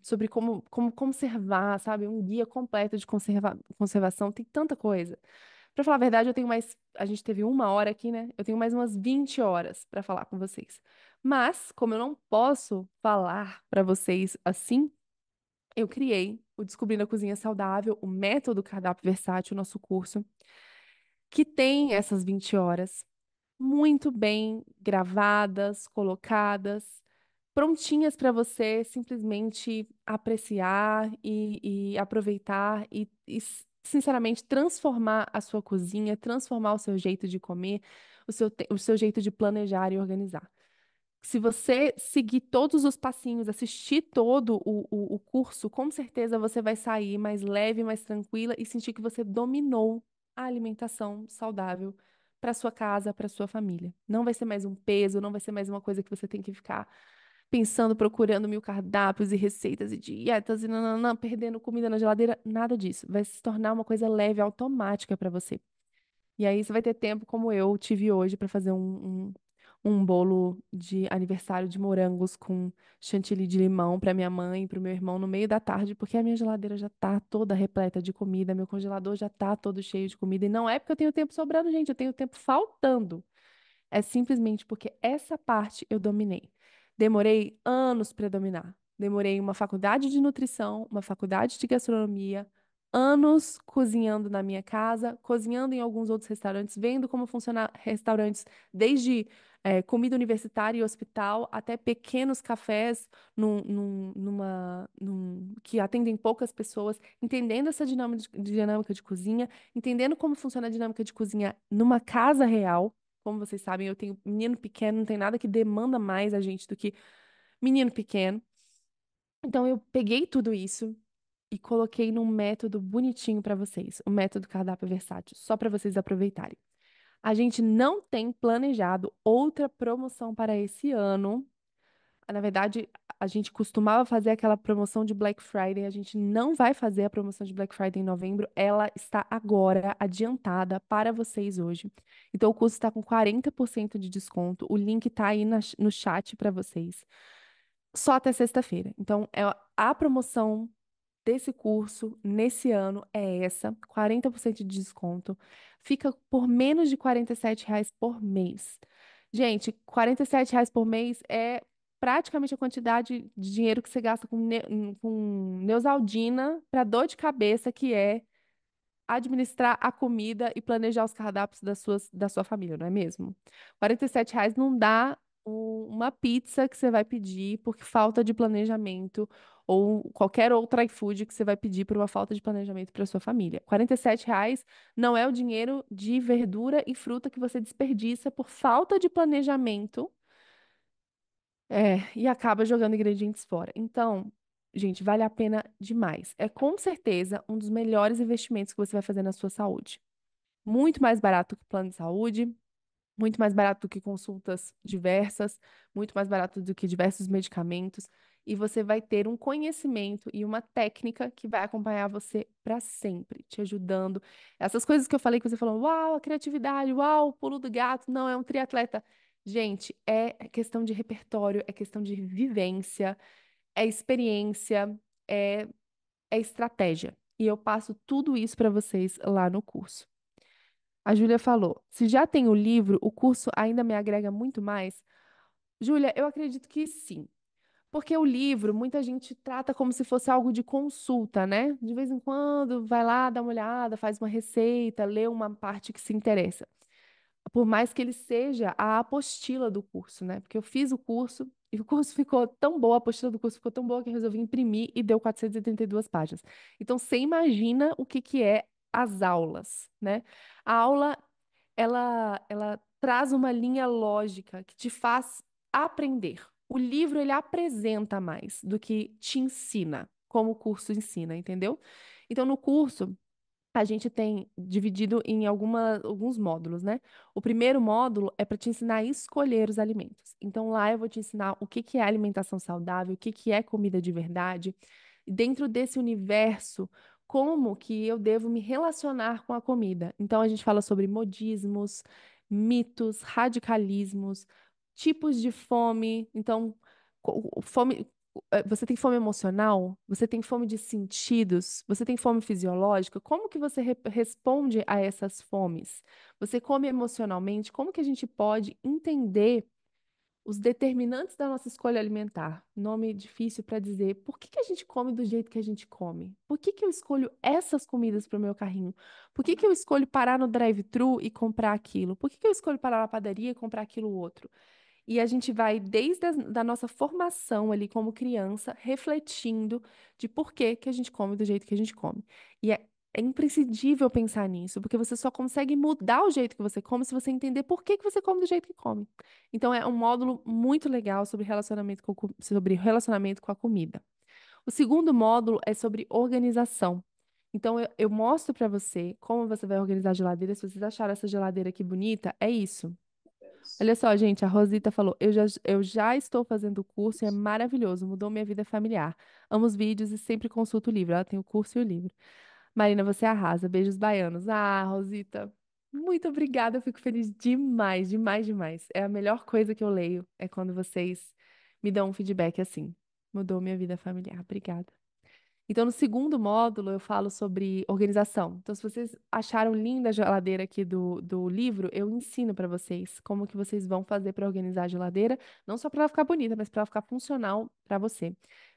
sobre como conservar, sabe? Um guia completo de conservação, tem tanta coisa. Pra falar a verdade, eu tenho mais. A gente teve 1 hora aqui, né? Eu tenho mais umas 20 horas pra falar com vocês. Mas, como eu não posso falar pra vocês assim, eu criei o Descobrindo a Cozinha Saudável, o Método Cardápio Versátil, o nosso curso, que tem essas 20 horas muito bem gravadas, colocadas, prontinhas para você simplesmente apreciar e aproveitar sinceramente, transformar a sua cozinha, transformar o seu jeito de comer, o seu jeito de planejar e organizar. Se você seguir todos os passinhos, assistir todo o curso, com certeza você vai sair mais leve, mais tranquila e sentir que você dominou a alimentação saudável para sua casa, para sua família. Não vai ser mais um peso, não vai ser mais uma coisa que você tem que ficar pensando, procurando mil cardápios e receitas e dietas e nananã, perdendo comida na geladeira. Nada disso. Vai se tornar uma coisa leve, automática para você. E aí você vai ter tempo, como eu tive hoje, para fazer um bolo de aniversário de morangos com chantilly de limão para minha mãe e para o meu irmão no meio da tarde, porque a minha geladeira já tá toda repleta de comida, meu congelador já tá todo cheio de comida. E não é porque eu tenho tempo sobrando, gente, eu tenho tempo faltando. É simplesmente porque essa parte eu dominei. Demorei anos para dominar. Demorei uma faculdade de nutrição, uma faculdade de gastronomia, anos cozinhando na minha casa, cozinhando em alguns outros restaurantes, vendo como funcionam restaurantes, desde comida universitária e hospital, até pequenos cafés que atendem poucas pessoas, entendendo essa dinâmica de cozinha, entendendo como funciona a dinâmica de cozinha numa casa real. Como vocês sabem, eu tenho menino pequeno, não tem nada que demanda mais a gente do que menino pequeno. Então eu peguei tudo isso e coloquei num método bonitinho para vocês, o método cardápio versátil, só para vocês aproveitarem. A gente não tem planejado outra promoção para esse ano. Na verdade, a gente costumava fazer aquela promoção de Black Friday. A gente não vai fazer a promoção de Black Friday em novembro. Ela está agora adiantada para vocês hoje. Então, o curso está com 40% de desconto. O link está aí no chat para vocês. Só até sexta-feira. Então, a promoção desse curso nesse ano é essa, 40% de desconto. Fica por menos de R$ 47 por mês. Gente, R$ 47 por mês é praticamente a quantidade de dinheiro que você gasta com Neosaldina para dor de cabeça, que é administrar a comida e planejar os cardápios da sua família, não é mesmo? R$ 47 não dá uma pizza que você vai pedir porque falta de planejamento ou qualquer outro iFood que você vai pedir por uma falta de planejamento para sua família. R$ 47 não é o dinheiro de verdura e fruta que você desperdiça por falta de planejamento, e acaba jogando ingredientes fora. Então, gente, vale a pena demais. É com certeza um dos melhores investimentos que você vai fazer na sua saúde. Muito mais barato que plano de saúde, muito mais barato do que consultas diversas, muito mais barato do que diversos medicamentos. E você vai ter um conhecimento e uma técnica que vai acompanhar você para sempre, te ajudando. Essas coisas que eu falei que você falou, uau, a criatividade, uau, o pulo do gato, não, é um triatleta. Gente, é questão de repertório, é questão de vivência, é experiência, é, é estratégia. E eu passo tudo isso para vocês lá no curso. A Júlia falou: se já tem o livro, o curso ainda me agrega muito mais? Júlia, eu acredito que sim. Porque o livro, muita gente trata como se fosse algo de consulta, né? De vez em quando vai lá, dá uma olhada, faz uma receita, lê uma parte que se interessa. Por mais que ele seja a apostila do curso, né? Porque eu fiz o curso e o curso ficou tão boa, a apostila do curso ficou tão boa que eu resolvi imprimir e deu 482 páginas. Então, você imagina o que que é as aulas, né? A aula ela traz uma linha lógica que te faz aprender. O livro ele apresenta mais do que te ensina, como o curso ensina, entendeu? Então, no curso, a gente tem dividido em alguns módulos, né? O primeiro módulo é para te ensinar a escolher os alimentos. Então, lá eu vou te ensinar o que que é alimentação saudável, o que que é comida de verdade. E dentro desse universo, como que eu devo me relacionar com a comida. Então, a gente fala sobre modismos, mitos, radicalismos, tipos de fome. Então, fome. Você tem fome emocional? Você tem fome de sentidos? Você tem fome fisiológica? Como que você responde a essas fomes? Você come emocionalmente? Como que a gente pode entender os determinantes da nossa escolha alimentar. Nome difícil para dizer. Por que que a gente come do jeito que a gente come? Por que que eu escolho essas comidas para o meu carrinho? Por que que eu escolho parar no drive-thru e comprar aquilo? Por que que eu escolho parar na padaria e comprar aquilo outro? E a gente vai, desde a da nossa formação ali como criança, refletindo de por que que a gente come do jeito que a gente come. E é imprescindível pensar nisso, porque você só consegue mudar o jeito que você come se você entender por que que você come do jeito que come. Então, é um módulo muito legal sobre relacionamento com a comida. O segundo módulo é sobre organização. Então, eu mostro para você como você vai organizar a geladeira. Se vocês acharam essa geladeira aqui bonita, é isso. Olha só, gente, a Rosita falou: eu já estou fazendo o curso e é maravilhoso, mudou minha vida familiar. Amo os vídeos e sempre consulto o livro. Ela tem o curso e o livro. Marina, você arrasa. Beijos baianos. Ah, Rosita, muito obrigada. Eu fico feliz demais, demais, demais. É a melhor coisa que eu leio, é quando vocês me dão um feedback assim. Mudou minha vida familiar. Obrigada. Então, no segundo módulo, eu falo sobre organização. Então, se vocês acharam linda a geladeira aqui do livro, eu ensino para vocês como que vocês vão fazer para organizar a geladeira, não só para ela ficar bonita, mas para ela ficar funcional para você.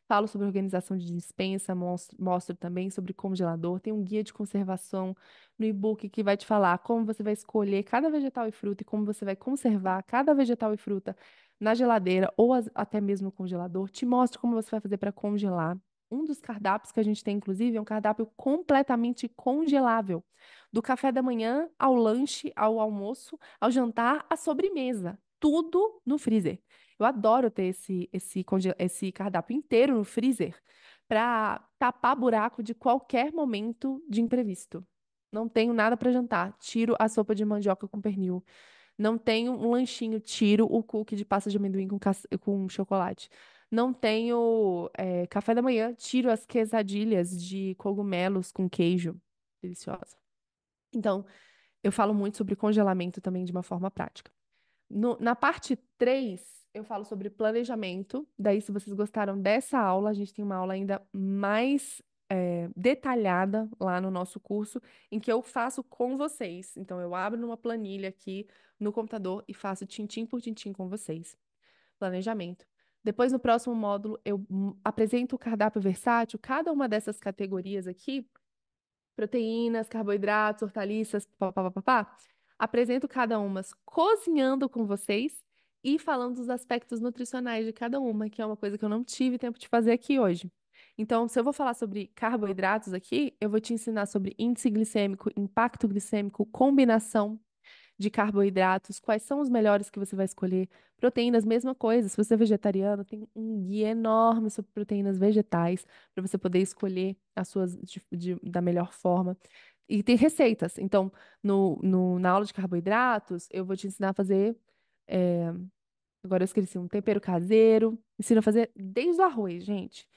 Falo sobre organização de despensa, mostro também sobre congelador. Tem um guia de conservação no e-book que vai te falar como você vai escolher cada vegetal e fruta e como você vai conservar cada vegetal e fruta na geladeira ou até mesmo no congelador. Te mostro como você vai fazer para congelar. Um dos cardápios que a gente tem, inclusive, é um cardápio completamente congelável. Do café da manhã ao lanche, ao almoço, ao jantar, à sobremesa. Tudo no freezer. Eu adoro ter esse cardápio inteiro no freezer para tapar buraco de qualquer momento de imprevisto. Não tenho nada para jantar. Tiro a sopa de mandioca com pernil. Não tenho um lanchinho, tiro o cookie de pasta de amendoim com chocolate. Não tenho café da manhã, tiro as quesadilhas de cogumelos com queijo. Deliciosa. Então, eu falo muito sobre congelamento também de uma forma prática. Na parte 3 eu falo sobre planejamento. Daí, se vocês gostaram dessa aula, a gente tem uma aula ainda mais detalhada lá no nosso curso, em que eu faço com vocês. Então, eu abro numa planilha aqui no computador e faço tintim por tintim com vocês. Planejamento. Depois, no próximo módulo, eu apresento o cardápio versátil, cada uma dessas categorias aqui proteínas, carboidratos, hortaliças, papapá. Apresento cada uma cozinhando com vocês e falando dos aspectos nutricionais de cada uma, que é uma coisa que eu não tive tempo de fazer aqui hoje. Então, se eu vou falar sobre carboidratos aqui, eu vou te ensinar sobre índice glicêmico, impacto glicêmico, combinação de carboidratos, quais são os melhores que você vai escolher. Proteínas, mesma coisa. Se você é vegetariano, tem um guia enorme sobre proteínas vegetais para você poder escolher as suas da melhor forma. E tem receitas. Então, na aula de carboidratos, eu vou te ensinar a fazer. eh, Agora eu esqueci, um tempero caseiro. Ensino a fazer desde o arroz, gente.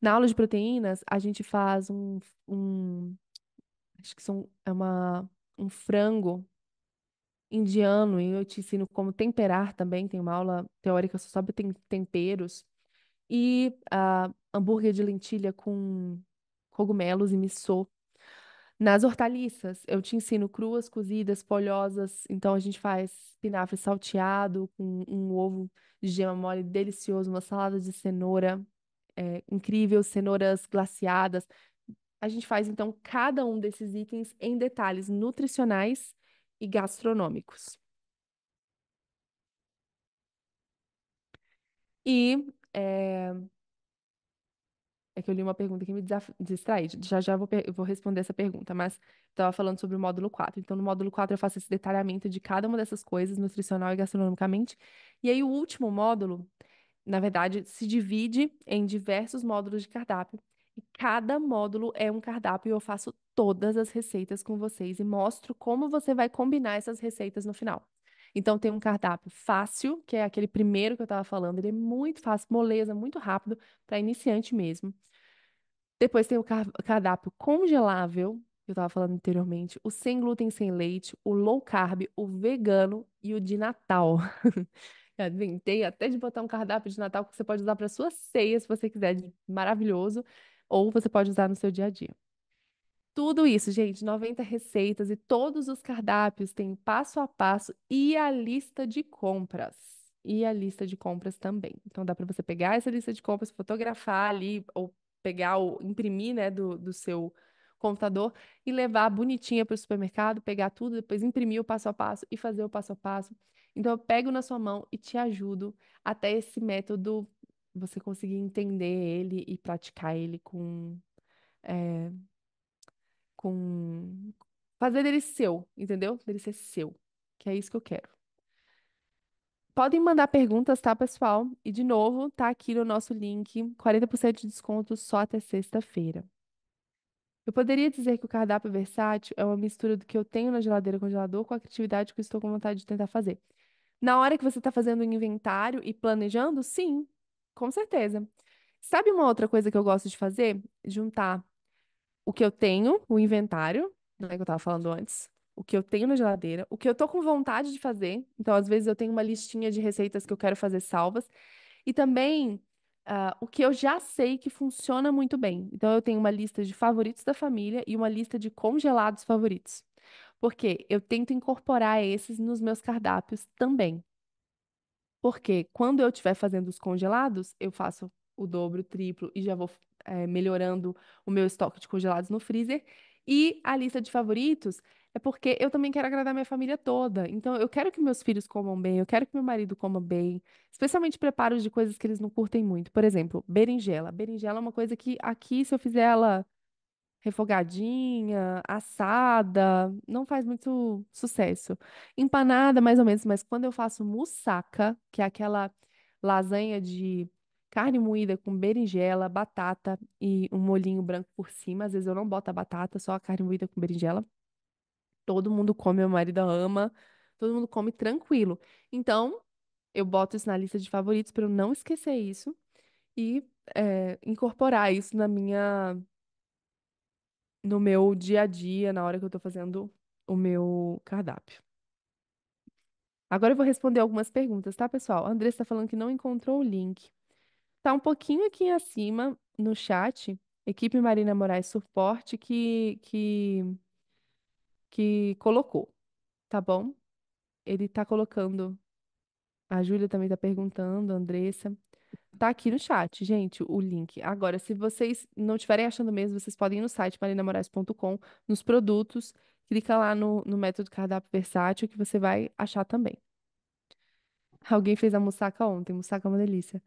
Na aula de proteínas, a gente faz acho que um frango indiano e eu te ensino como temperar também. Tem uma aula teórica só sobre temperos. E hambúrguer de lentilha com cogumelos e miso. Nas hortaliças, eu te ensino cruas, cozidas, folhosas. Então a gente faz espinafre salteado com um ovo de gema mole delicioso, uma salada de cenoura incrível, cenouras glaciadas. A gente faz então cada um desses itens em detalhes nutricionais e gastronômicos. E é que eu li uma pergunta que me distrai. Já já eu vou responder essa pergunta, mas estava falando sobre o módulo 4. Então, no módulo 4 eu faço esse detalhamento de cada uma dessas coisas, nutricional e gastronomicamente. E aí, o último módulo, na verdade, se divide em diversos módulos de cardápio. E cada módulo é um cardápio e eu faço todas as receitas com vocês e mostro como você vai combinar essas receitas no final. Então, tem um cardápio fácil, que é aquele primeiro que eu estava falando. Ele é muito fácil, moleza, muito rápido, para iniciante mesmo. Depois tem o cardápio congelável, que eu estava falando anteriormente, o sem glúten, sem leite, o low carb, o vegano e o de Natal. Eu inventei até de botar um cardápio de Natal que você pode usar para sua ceia, se você quiser, maravilhoso, ou você pode usar no seu dia a dia. Tudo isso, gente, 90 receitas e todos os cardápios têm passo a passo e a lista de compras. e a lista de compras também. Então dá para você pegar essa lista de compras, fotografar ali, ou pegar o imprimir, né, do seu computador e levar bonitinha para o supermercado, pegar tudo, depois imprimir o passo a passo e fazer o passo a passo. Então eu pego na sua mão e te ajudo até esse método você conseguir entender ele e praticar ele é, com fazer dele seu, entendeu? Dele ser seu, que é isso que eu quero. Podem mandar perguntas, tá, pessoal? E de novo, tá aqui no nosso link, 40% de desconto só até sexta-feira. Eu poderia dizer que o cardápio versátil é uma mistura do que eu tenho na geladeira congelador com a criatividade que eu estou com vontade de tentar fazer. Na hora que você está fazendo o inventário e planejando, sim, com certeza. Sabe uma outra coisa que eu gosto de fazer? Juntar o que eu tenho, o inventário, né, que eu tava falando antes, o que eu tenho na geladeira, o que eu tô com vontade de fazer. Então, às vezes, eu tenho uma listinha de receitas que eu quero fazer salvas. E também, o que eu já sei que funciona muito bem. Então, eu tenho uma lista de favoritos da família e uma lista de congelados favoritos. Porque eu tento incorporar esses nos meus cardápios também. Porque quando eu estiver fazendo os congelados, eu faço o dobro, o triplo e já vou melhorando o meu estoque de congelados no freezer. E a lista de favoritos é porque eu também quero agradar minha família toda. Então, eu quero que meus filhos comam bem, eu quero que meu marido coma bem, especialmente preparos de coisas que eles não curtem muito. Por exemplo, berinjela. Berinjela é uma coisa que aqui, se eu fizer ela refogadinha, assada, não faz muito sucesso. Empanada, mais ou menos, mas quando eu faço moussaka, que é aquela lasanha de carne moída com berinjela, batata e um molhinho branco por cima, às vezes eu não boto a batata, só a carne moída com berinjela. Todo mundo come, meu marido ama, todo mundo come tranquilo. Então, eu boto isso na lista de favoritos para eu não esquecer isso e incorporar isso no meu dia a dia, na hora que eu tô fazendo o meu cardápio. Agora eu vou responder algumas perguntas, tá, pessoal? A Andressa está falando que não encontrou o link. Tá um pouquinho aqui acima no chat, equipe Marina Moraes Suporte que colocou, tá bom? Ele tá colocando. A Júlia também tá perguntando, a Andressa. Tá aqui no chat, gente, o link. Agora, se vocês não estiverem achando mesmo, vocês podem ir no site marinamoraes.com, nos produtos, clica lá no método cardápio versátil que você vai achar também. Alguém fez a moussaka ontem, moussaka é uma delícia.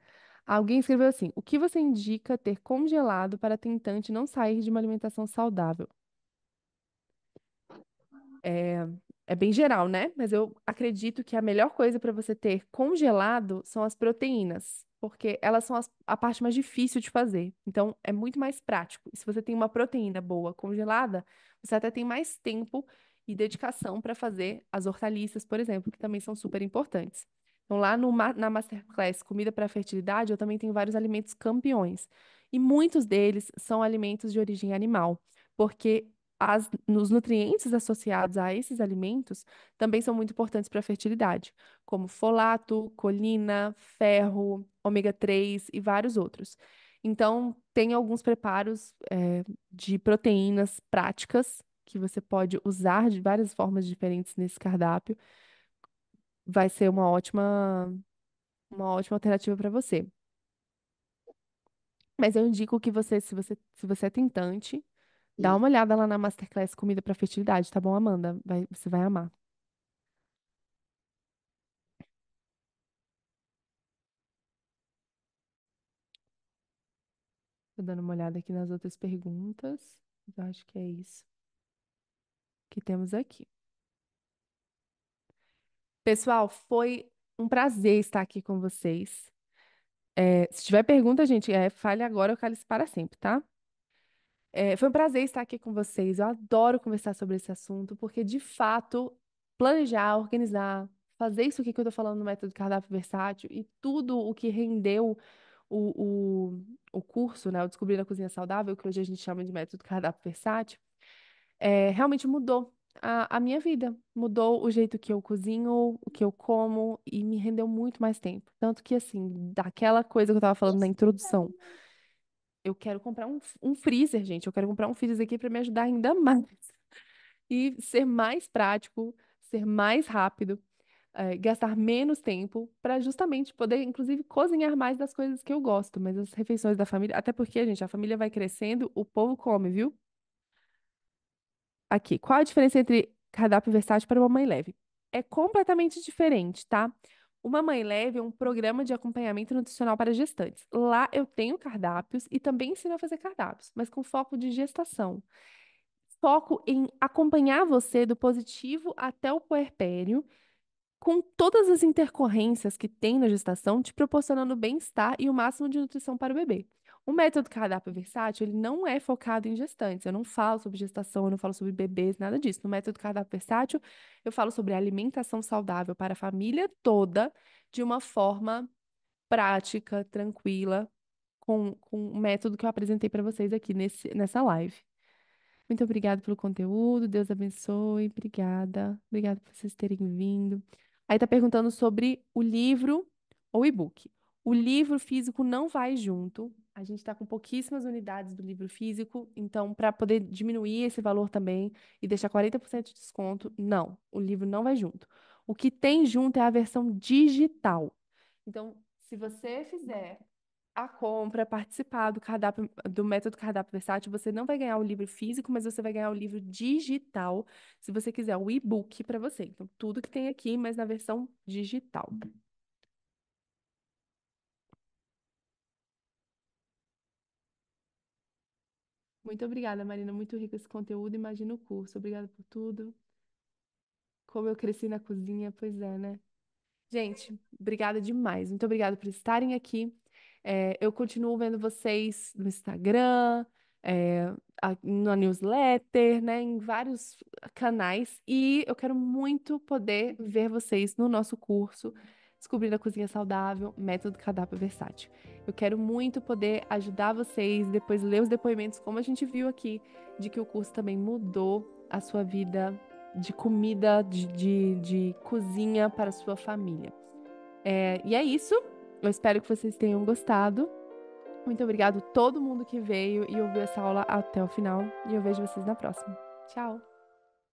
Alguém escreveu assim: o que você indica ter congelado para tentante não sair de uma alimentação saudável? É, é bem geral, né? Mas eu acredito que a melhor coisa para você ter congelado são as proteínas, porque elas são a parte mais difícil de fazer. Então, é muito mais prático. E se você tem uma proteína boa congelada, você até tem mais tempo e dedicação para fazer as hortaliças, por exemplo, que também são super importantes. Então, lá na Masterclass Comida para Fertilidade, eu também tenho vários alimentos campeões. E muitos deles são alimentos de origem animal, porque os nutrientes associados a esses alimentos também são muito importantes para a fertilidade, como folato, colina, ferro, ômega 3 e vários outros. Então, tem alguns preparos, de proteínas práticas que você pode usar de várias formas diferentes nesse cardápio. Vai ser uma ótima alternativa para você. Mas eu indico que se você é tentante, dá uma olhada lá na Masterclass Comida para Fertilidade, tá bom, Amanda? Você vai amar. Tô dando uma olhada aqui nas outras perguntas. Eu acho que é isso que temos aqui. Pessoal, foi um prazer estar aqui com vocês. Se tiver pergunta, gente, fale agora ou cale-se para sempre, tá? Foi um prazer estar aqui com vocês. Eu adoro conversar sobre esse assunto, porque de fato, planejar, organizar, fazer isso aqui que eu tô falando no método cardápio versátil e tudo o que rendeu o, o, o curso, né? O Descobrir a Cozinha Saudável, que hoje a gente chama de método cardápio versátil, realmente mudou a minha vida. Mudou o jeito que eu cozinho, o que eu como e me rendeu muito mais tempo. Tanto que, assim, daquela coisa que eu tava falando na introdução. Eu quero comprar um freezer, gente. Eu quero comprar um freezer aqui para me ajudar ainda mais. E ser mais prático, ser mais rápido. gastar menos tempo para justamente poder, inclusive, cozinhar mais das coisas que eu gosto. Mas as refeições da família, até porque, gente, a família vai crescendo, o povo come, viu? Aqui, qual a diferença entre cardápio versátil para uma mãe leve? É completamente diferente, tá? Uma mãe leve é um programa de acompanhamento nutricional para gestantes. Lá eu tenho cardápios e também ensino a fazer cardápios, mas com foco de gestação. Foco em acompanhar você do positivo até o puerpério, com todas as intercorrências que tem na gestação, te proporcionando bem-estar e o máximo de nutrição para o bebê. O método cardápio versátil, ele não é focado em gestantes. Eu não falo sobre gestação, eu não falo sobre bebês, nada disso. No método cardápio versátil, eu falo sobre alimentação saudável para a família toda, de uma forma prática, tranquila, com o método que eu apresentei para vocês aqui nessa live. Muito obrigada pelo conteúdo, Deus abençoe, obrigada. Obrigada por vocês terem vindo. Aí tá perguntando sobre o livro ou e-book. O livro físico não vai junto. A gente está com pouquíssimas unidades do livro físico, então para poder diminuir esse valor também e deixar 40% de desconto, não, o livro não vai junto. O que tem junto é a versão digital. Então, se você fizer a compra, participar do cardápio, do método cardápio versátil, você não vai ganhar o livro físico, mas você vai ganhar o livro digital, se você quiser o e-book para você. Então, tudo que tem aqui, mas na versão digital. Muito obrigada, Marina. Muito rico esse conteúdo. Imagina o curso. Obrigada por tudo. Como eu cresci na cozinha, pois é, né? Gente, obrigada demais. Muito obrigada por estarem aqui. Eu continuo vendo vocês no Instagram, na newsletter, né, em vários canais. E eu quero muito poder ver vocês no nosso curso Descobrindo a Cozinha Saudável, Método Cardápio Versátil. Eu quero muito poder ajudar vocês, depois ler os depoimentos, como a gente viu aqui, de que o curso também mudou a sua vida de comida, de cozinha para a sua família. E é isso. Eu espero que vocês tenham gostado. Muito obrigado a todo mundo que veio e ouviu essa aula até o final. E eu vejo vocês na próxima. Tchau!